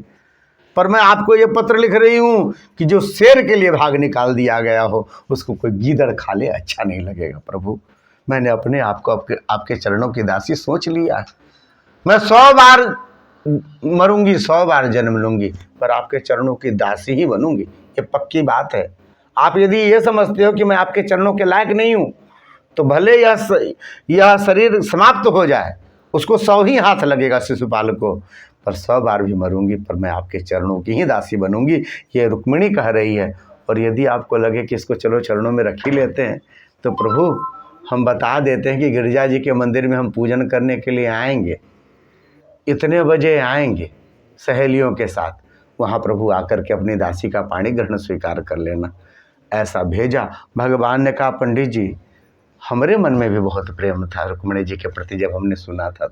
पर मैं आपको ये पत्र लिख रही हूँ कि जो शेर के लिए भाग निकाल दिया गया हो, उसको कोई गीदड़ खा ले, अच्छा नहीं लगेगा प्रभु। मैंने अपने आप को आपके चरणों की दासी सोच लिया। मैं 100 बार मरूंगी, 100 बार जन्म लूंगी, पर आपके चरणों की दासी ही बनूंगी, ये पक्की बात है। आप यदि ये समझते हो कि मैं आपके चरणों के लायक नहीं हूँ, तो भले यह शरीर समाप्त हो जाए, उसको 100 ही हाथ लगेगा शिशुपाल को, पर 100 बार भी मरूंगी, पर मैं आपके चरणों की ही दासी बनूंगी। ये रुक्मिणी कह रही है। और यदि आपको लगे कि इसको चलो चरणों में रख ही लेते हैं, तो प्रभु हम बता देते हैं कि गिरिजा जी के मंदिर में हम पूजन करने के लिए आएंगे, इतने बजे आएंगे सहेलियों के साथ। वहाँ प्रभु आकर के अपनी दासी का पाणी ग्रहण स्वीकार कर लेना। ऐसा भेजा। भगवान ने कहा, पंडित जी हमारे मन में भी बहुत प्रेम था रुक्मिणी जी के प्रति जब हमने सुना था,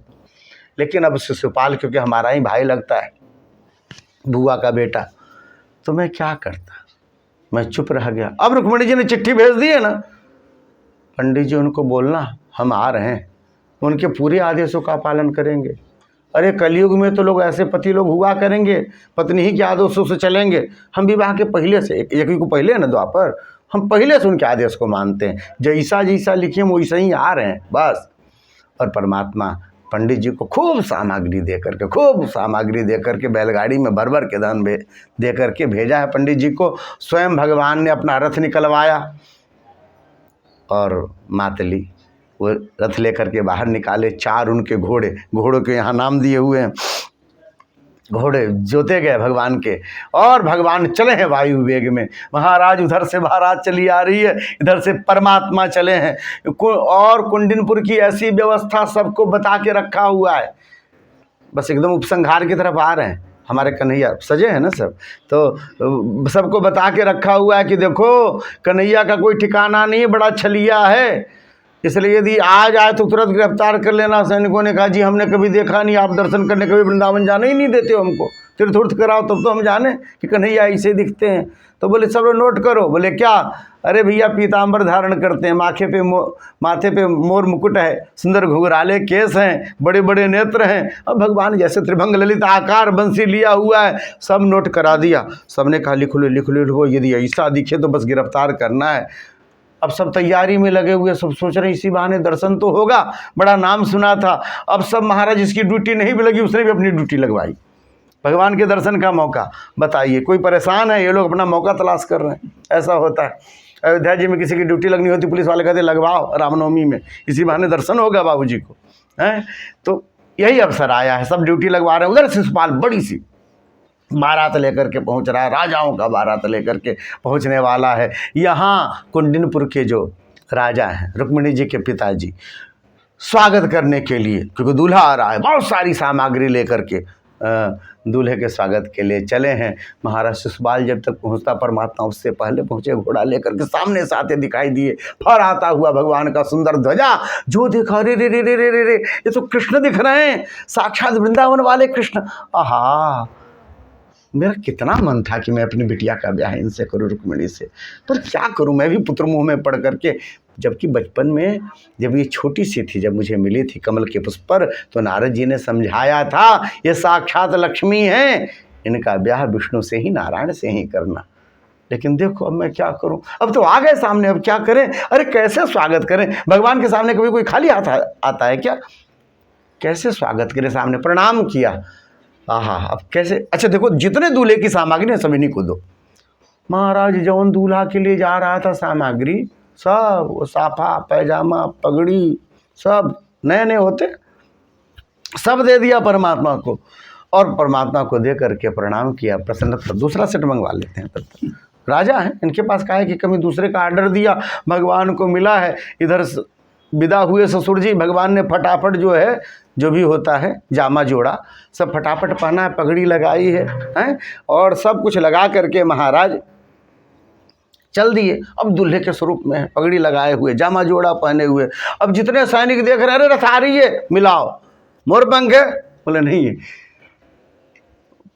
लेकिन अब शिशुपाल क्योंकि हमारा ही भाई लगता है, बुआ का बेटा, तो मैं क्या करता, मैं चुप रह गया। अब रुक्मिणी जी ने चिट्ठी भेज दी है ना, पंडित जी उनको बोलना हम आ रहे हैं, उनके पूरे आदेशों का पालन करेंगे। अरे कलयुग में तो लोग ऐसे पति लोग हुआ करेंगे, पत्नी ही के आदेशों से चलेंगे। हम विवाह के पहले से, एक को पहले है ना द्वापर, हम पहले से उनके आदेश को मानते हैं, जैसा जैसा लिखे हम वैसा ही आ रहे हैं बस। और परमात्मा पंडित जी को खूब सामग्री दे करके बैलगाड़ी में भर के धन दे करके भेजा है। पंडित जी को स्वयं भगवान ने अपना रथ निकलवाया और मातली वो रथ लेकर के बाहर निकाले। 4 उनके घोड़ों के यहाँ नाम दिए हुए हैं, घोड़े जोते गए भगवान के, और भगवान चले हैं वायु वेग में। महाराज उधर से बारात चली आ रही है, इधर से परमात्मा चले हैं। और कुंडिनपुर की ऐसी व्यवस्था सबको बता के रखा हुआ है, बस एकदम उपसंहार की तरफ आ रहे हैं। हमारे कन्हैया सजे हैं ना सब, तो सबको बता के रखा हुआ है कि देखो कन्हैया का कोई ठिकाना नहीं, बड़ा छलिया है, इसलिए यदि आ जाए तो तुरंत गिरफ्तार कर लेना। सैनिकों ने कहा जी हमने कभी देखा नहीं, आप दर्शन करने कभी वृंदावन जाने ही नहीं देते हो हमको, तीर्थ कराओ तब तो हम जाने कि कन्हैया ऐसे दिखते हैं। तो बोले सब नोट करो। बोले क्या? अरे भैया पीताम्बर धारण करते हैं, माथे पे मोर मुकुट है, सुंदर घुघराले केस हैं, बड़े बड़े नेत्र हैं, अब भगवान जैसे त्रिभंग ललित आकार बंसी लिया हुआ है। सब नोट करा दिया। सबने कहा लिख लो, यदि ऐसा दिखे तो बस गिरफ्तार करना है। अब सब तैयारी में लगे हुए, सब सोच रहे इसी बहाने दर्शन तो होगा, बड़ा नाम सुना था। अब सब महाराज इसकी ड्यूटी नहीं भी लगी, उसने भी अपनी ड्यूटी लगवाई, भगवान के दर्शन का मौका। बताइए कोई परेशान है, ये लोग अपना मौका तलाश कर रहे हैं। ऐसा होता है। अयोध्या जी में किसी की ड्यूटी लगनी होती, पुलिस वाले कहते लगवाओ रामनवमी में, इसी बहाने दर्शन होगा बाबूजी को, हैं। तो यही अवसर आया है, सब ड्यूटी लगवा रहे हैं। उधर शिशुपाल बड़ी सी बारात लेकर के पहुंच रहा है, राजाओं का बारात लेकर के पहुंचने वाला है। यहाँ कुंडिनपुर के जो राजा हैं, रुक्मिणी जी के पिताजी, स्वागत करने के लिए, क्योंकि दूल्हा आ रहा है, बहुत सारी सामग्री लेकर के दूल्हे के स्वागत के लिए चले हैं। महाराज शिशुपाल जब तक पहुंचता परमात्मा उससे पहले पहुंचे, घोड़ा लेकर के सामने से आते दिखाई दिए। फर आता हुआ भगवान का सुंदर ध्वजा, जो देखा रे रे रे रे रे रे रे, ये तो कृष्ण दिख रहे हैं, साक्षात वृंदावन वाले कृष्ण। आहा, मेरा कितना मन था कि मैं अपनी बिटिया का ब्याह इनसे करूँ, रुक्मिणी से, पर क्या करूँ, मैं भी पुत्र मुँह में पड़ करके। जबकि बचपन में जब ये छोटी सी थी, जब मुझे मिली थी कमल के पुष्प पर, तो नारद जी ने समझाया था ये साक्षात लक्ष्मी हैं, इनका ब्याह विष्णु से ही, नारायण से ही करना। लेकिन देखो अब मैं क्या करूं, अब तो आ गए सामने, अब क्या करें। अरे कैसे स्वागत करें, भगवान के सामने कभी कोई खाली आता है क्या? कैसे स्वागत करें? सामने प्रणाम किया, आहा, अब कैसे? अच्छा देखो, जितने दूल्हे की सामग्री है सब इन्हीं को दो। महाराज जौन दूल्हा के लिए जा रहा था सामग्री, सब वो साफा पैजामा पगड़ी सब नए नए होते, सब दे दिया परमात्मा को, और परमात्मा को दे करके प्रणाम किया। प्रसन्नता, दूसरा सेट मंगवा लेते हैं, तब तक राजा हैं, इनके पास काहे कि कभी दूसरे का आर्डर दिया, भगवान को मिला है। इधर विदा हुए ससुर जी, भगवान ने फटाफट जो है, जो भी होता है जामा जोड़ा, सब फटाफट पहना है, पगड़ी लगाई है, हैं, और सब कुछ लगा करके महाराज चल दिए। अब दूल्हे के स्वरूप में है, पगड़ी लगाए हुए, जामा जोड़ा पहने हुए। अब जितने सैनिक देख रहे हैं, अरे रथ आ रही है, मिलाओ। मोरपंख है? बोले नहीं है।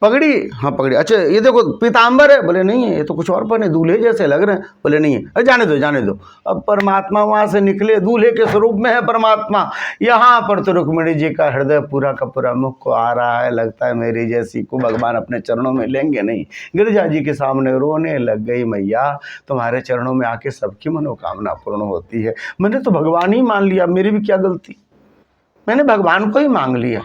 पगड़ी? हाँ पगड़ी। अच्छा ये देखो पीताम्बर है? बोले नहीं है, ये तो कुछ और पहने, दूल्हे जैसे लग रहे हैं। बोले नहीं है। अरे जाने दो जाने दो। अब परमात्मा वहाँ से निकले, दूल्हे के स्वरूप में है परमात्मा। यहाँ पर तो रुक्मिणी जी का हृदय पूरा का पूरा मुख को आ रहा है, लगता है मेरी जैसी को भगवान अपने चरणों में लेंगे नहीं। गिरिजा जी के सामने रोने लग गई, मैया तुम्हारे चरणों में आके सबकी मनोकामना पूर्ण होती है। मैंने तो भगवान ही मान लिया, मेरी भी क्या गलती, मैंने भगवान को ही मांग लिया,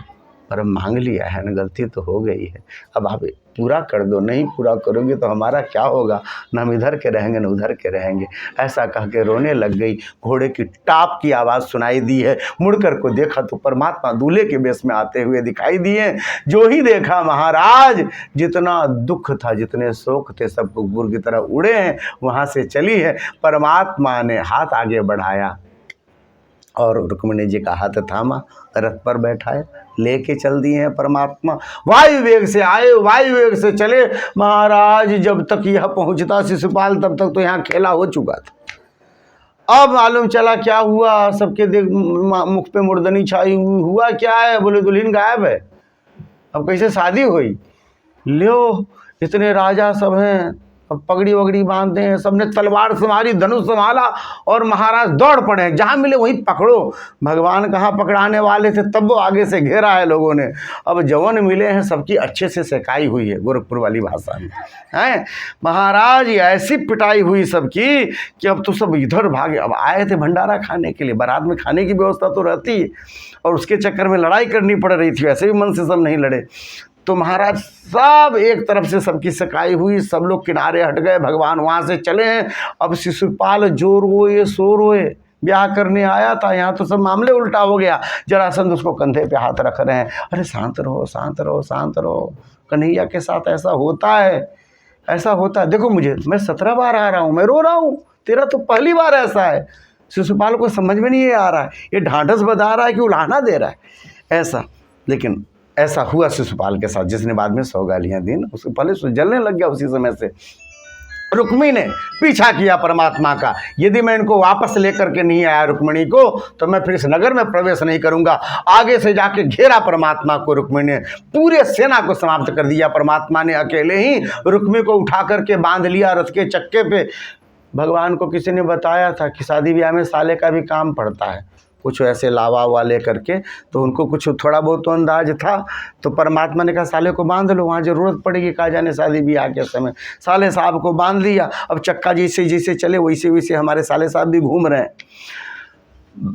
पर मांग लिया है ना, गलती तो हो गई है। अब आप पूरा कर दो, नहीं पूरा करोगे तो हमारा क्या होगा, न हम इधर के रहेंगे न उधर के रहेंगे। ऐसा कह के रोने लग गई। घोड़े की टाप की आवाज़ सुनाई दी है, मुड़कर को देखा तो परमात्मा दूल्हे के बेस में आते हुए दिखाई दिए। जो ही देखा महाराज, जितना दुख था, जितने शोक थे, सब गुब्बुर की तरह उड़े हैं, वहाँ से चली है। परमात्मा ने हाथ आगे बढ़ाया और रुक्मिणी जी का हाथ थामा, रथ पर बैठाया, लेके चल दिए हैं परमात्मा। वायु वेग से आए, वायु वेग से चले। महाराज जब तक यह पहुंचता शिशुपाल, तब तक तो यहाँ खेला हो चुका था। अब मालूम चला क्या हुआ, सबके मुख पे मुर्दनी छाई हुई। हुआ क्या है? बोले दुल्हन गायब है। अब कैसे शादी हुई? लो इतने राजा सब हैं, अब पगड़ी वगड़ी बांधते हैं, सबने तलवार संभाली, धनुष संभाला, और महाराज दौड़ पड़े, जहाँ मिले वहीं पकड़ो। भगवान कहाँ पकड़ाने वाले थे, तब वो आगे से घेरा है लोगों ने। अब जवन मिले हैं सबकी अच्छे से सेकाई हुई है, गोरखपुर वाली भाषा में हैं। महाराज ऐसी पिटाई हुई सबकी कि अब तो सब इधर भागे। अब आए थे भंडारा खाने के लिए, बारात में खाने की व्यवस्था तो रहती है, और उसके चक्कर में लड़ाई करनी पड़ रही थी। वैसे भी मन से सब नहीं लड़े, तो महाराज सब एक तरफ से सबकी सकाई हुई, सब लोग किनारे हट गए, भगवान वहाँ से चले हैं। अब शिशुपाल जो रोए सो रोए, ब्याह करने आया था, यहाँ तो सब मामले उल्टा हो गया। जरासंध उसको कंधे पे हाथ रख रहे हैं, अरे शांत रहो शांत रहो शांत रहो, कन्हैया के साथ ऐसा होता है, ऐसा होता है। देखो मुझे, मैं 17 बार आ रहा हूँ, मैं रो रहा हूँ, तेरा तो पहली बार ऐसा है। शिशुपाल को समझ में नहीं आ रहा है, ये ढांढस बता रहा है कि उलाहना दे रहा है ऐसा। लेकिन ऐसा हुआ शिशुपाल के साथ, जिसने बाद में 100 गालियाँ दी ना, उसके पहले जलने लग गया उसी समय से। रुक्मिणी ने पीछा किया परमात्मा का, यदि मैं इनको वापस लेकर के नहीं आया रुक्मिणी को, तो मैं फिर इस नगर में प्रवेश नहीं करूंगा। आगे से जाके घेरा परमात्मा को, रुक्मिणी ने पूरे सेना को समाप्त कर दिया। परमात्मा ने अकेले ही रुक्मिणी को उठा करके बांध लिया रथ के चक्के पे। भगवान को किसी ने बताया था कि शादी ब्याह में साले का भी काम पड़ता है, कुछ ऐसे लावा वावा ले करके, तो उनको कुछ थोड़ा बहुत तो अंदाज था। तो परमात्मा ने कहा साले को बांध लो, वहाँ ज़रूरत पड़ेगी, कहा जाने शादी ब्याह के समय। साले साहब को बांध लिया। अब चक्का जैसे जैसे चले वैसे वैसे हमारे साले साहब भी घूम रहे हैं।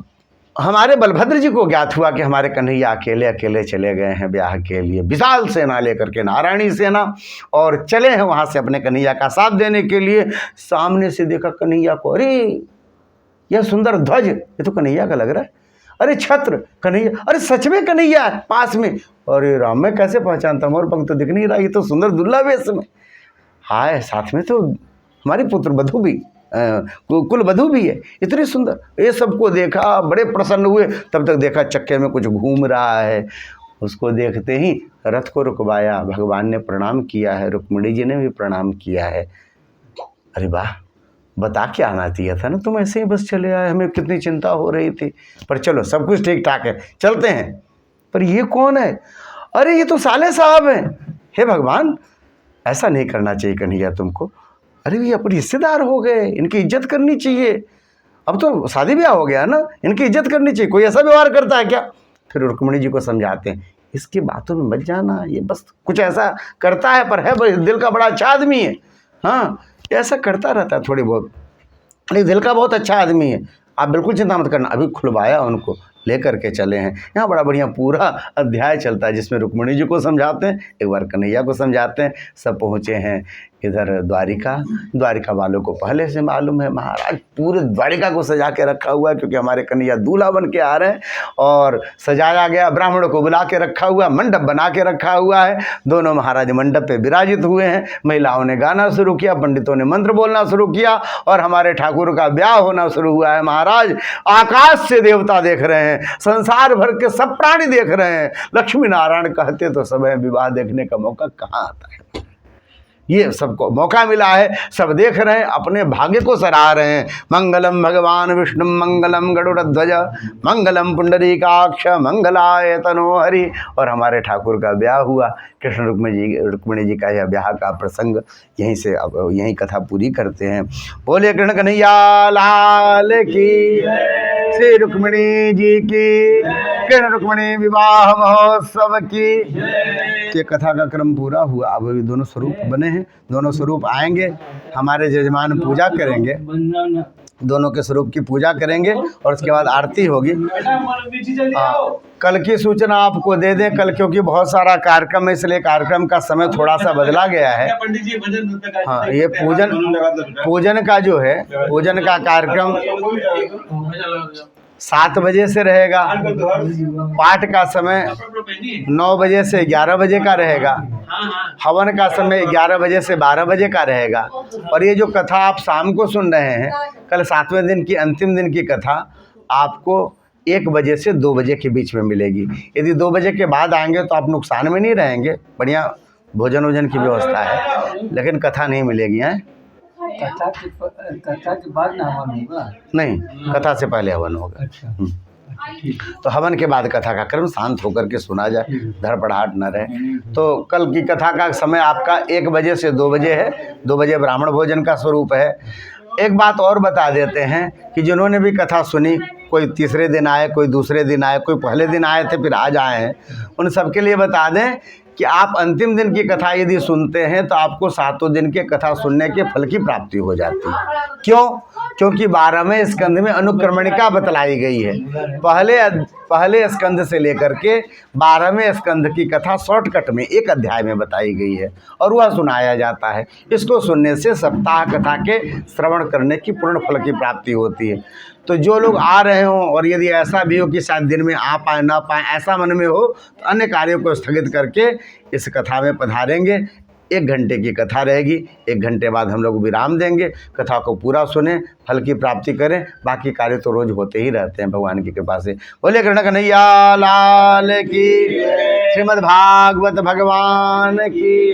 हमारे बलभद्र जी को ज्ञात हुआ कि हमारे कन्हैया अकेले अकेले चले गए हैं ब्याह के लिए, विशाल सेना लेकर के, नारायणी सेना, और चले हैं वहाँ से अपने कन्हैया का साथ देने के लिए। सामने से देखा कन्हैया को, अरे यह सुंदर ध्वज, ये तो कन्हैया का लग रहा है। अरे छत्र कन्हैया, अरे सच में कन्हैया है पास में। अरे राम, मैं कैसे पहचानता, मोरपंख तो दिख नहीं रहा, ये तो सुंदर दुल्ला वेश में। हाय, साथ में तो हमारी पुत्र वधू भी, कुल वधू भी है, इतनी सुंदर। ये सबको देखा, बड़े प्रसन्न हुए। तब तक देखा चक्के में कुछ घूम रहा है, उसको देखते ही रथ को रुकवाया, भगवान ने प्रणाम किया है, रुक्मिणी जी ने भी प्रणाम किया है। अरे वाह, बता के आना चाहिए था ना, तुम ऐसे ही बस चले आए, हमें कितनी चिंता हो रही थी। पर चलो सब कुछ ठीक ठाक है, चलते हैं। पर ये कौन है? अरे ये तो साले साहब हैं। हे भगवान, ऐसा नहीं करना चाहिए कन्हैया तुमको। अरे ये अपने रिश्तेदार हो गए, इनकी इज्जत करनी चाहिए। अब तो शादी ब्याह हो गया ना, इनकी इज्जत करनी चाहिए। कोई ऐसा व्यवहार करता है क्या? फिर रुक्मिणी जी को समझाते हैं, इसकी बातों में मत जाना, ये बस कुछ ऐसा करता है, पर है दिल का बड़ा अच्छा आदमी है। हाँ, ऐसा करता रहता है थोड़ी बहुत, लेकिन दिल का बहुत अच्छा आदमी है। आप बिल्कुल चिंता मत करना। अभी खुलवाया, उनको लेकर के चले हैं। यहाँ बड़ा बढ़िया पूरा अध्याय चलता है, जिसमें रुक्मिणी जी को समझाते हैं, एक बार कन्हैया को समझाते हैं। सब पहुँचे हैं इधर द्वारिका। द्वारिका वालों को पहले से मालूम है, महाराज पूरे द्वारिका को सजा के रखा हुआ है, क्योंकि हमारे कन्हैया दूल्हा बन के आ रहे हैं। और सजाया गया, ब्राह्मणों को बुला के रखा हुआ, मंडप बना के रखा हुआ है। दोनों महाराज मंडप पे विराजित हुए हैं। महिलाओं ने गाना शुरू किया, पंडितों ने मंत्र बोलना शुरू किया, और हमारे ठाकुर का ब्याह होना शुरू हुआ है। महाराज, आकाश से देवता देख रहे हैं, संसार भर के सब प्राणी देख रहे हैं। लक्ष्मी नारायण कहते तो सब है, विवाह देखने का मौका कहाँ आता है? ये सबको मौका मिला है, सब देख रहे हैं, अपने भाग्य को सराह रहे हैं। मंगलम भगवान विष्णु मंगलम गरुड़ध्वज मंगलम पुंडरीकाक्ष मंगलाय तनोहरि। और हमारे ठाकुर का ब्याह हुआ। कृष्ण रुक्मिणी जी का यह ब्याह का प्रसंग यहीं से, अब यहीं कथा पूरी करते हैं। बोले कृष्ण कन्हैया लाल की, श्री रुक्मिणी जी की, कृष्ण रुक्मिणी विवाह महोत्सव की। ये कथा का क्रम पूरा हुआ। अब अभी दोनों स्वरूप बने हैं, दोनों स्वरूप आएंगे, हमारे जजमान पूजा करेंगे, दोनों के स्वरूप की पूजा करेंगे, और उसके बाद आरती होगी। कल की सूचना आपको दे दें, कल क्योंकि बहुत सारा कार्यक्रम है, इसलिए कार्यक्रम का समय थोड़ा सा बदला गया है। हाँ, ये पूजन का जो है, पूजन का कार्यक्रम 7 बजे से रहेगा। पाठ का समय 9 बजे से 11 बजे का रहेगा। हवन का समय 11 बजे से 12 बजे का रहेगा। और ये जो कथा आप शाम को सुन रहे हैं, कल 7वें दिन की अंतिम दिन की कथा आपको 1 बजे से 2 बजे के बीच में मिलेगी। यदि 2 बजे के बाद आएंगे तो आप नुकसान में नहीं रहेंगे, बढ़िया भोजन वोजन की व्यवस्था है, लेकिन कथा नहीं मिलेगी। हैं, कथा के बाद ना हवन होगा? नहीं, कथा से पहले हवन होगा। अच्छा, तो हवन के बाद कथा का क्रम शांत होकर के सुना जाए, धड़पड़ाहट न रहे। तो कल की कथा का समय आपका 1 बजे से 2 बजे है। 2 बजे ब्राह्मण भोजन का स्वरूप है। एक बात और बता देते हैं कि जिन्होंने भी कथा सुनी, कोई तीसरे दिन आए, कोई दूसरे दिन आए, कोई पहले दिन आए थे फिर आज आए हैं, उन सबके लिए बता दें कि आप अंतिम दिन की कथा यदि सुनते हैं तो आपको 7 दिन के कथा सुनने के फल की प्राप्ति हो जाती है। क्यों? क्योंकि 12वें स्कंद में अनुक्रमणिका बतलाई गई है। पहले स्कंद से लेकर के 12वें स्कंद की कथा शॉर्टकट में एक अध्याय में बताई गई है, और वह सुनाया जाता है। इसको सुनने से सप्ताह कथा के श्रवण करने की पूर्ण फल की प्राप्ति होती है। तो जो लोग आ रहे हों, और यदि ऐसा भी हो कि शायद दिन में आ पाए ना पाए, ऐसा मन में हो, तो अन्य कार्यों को स्थगित करके इस कथा में पधारेंगे। 1 घंटे की कथा रहेगी। 1 घंटे बाद हम लोग विराम देंगे। कथा को पूरा सुने, फल की प्राप्ति करें। बाकी कार्य तो रोज होते ही रहते हैं भगवान की कृपा से। बोले कृष्ण कन्हैया लाल की, श्रीमद् भागवत भगवान की।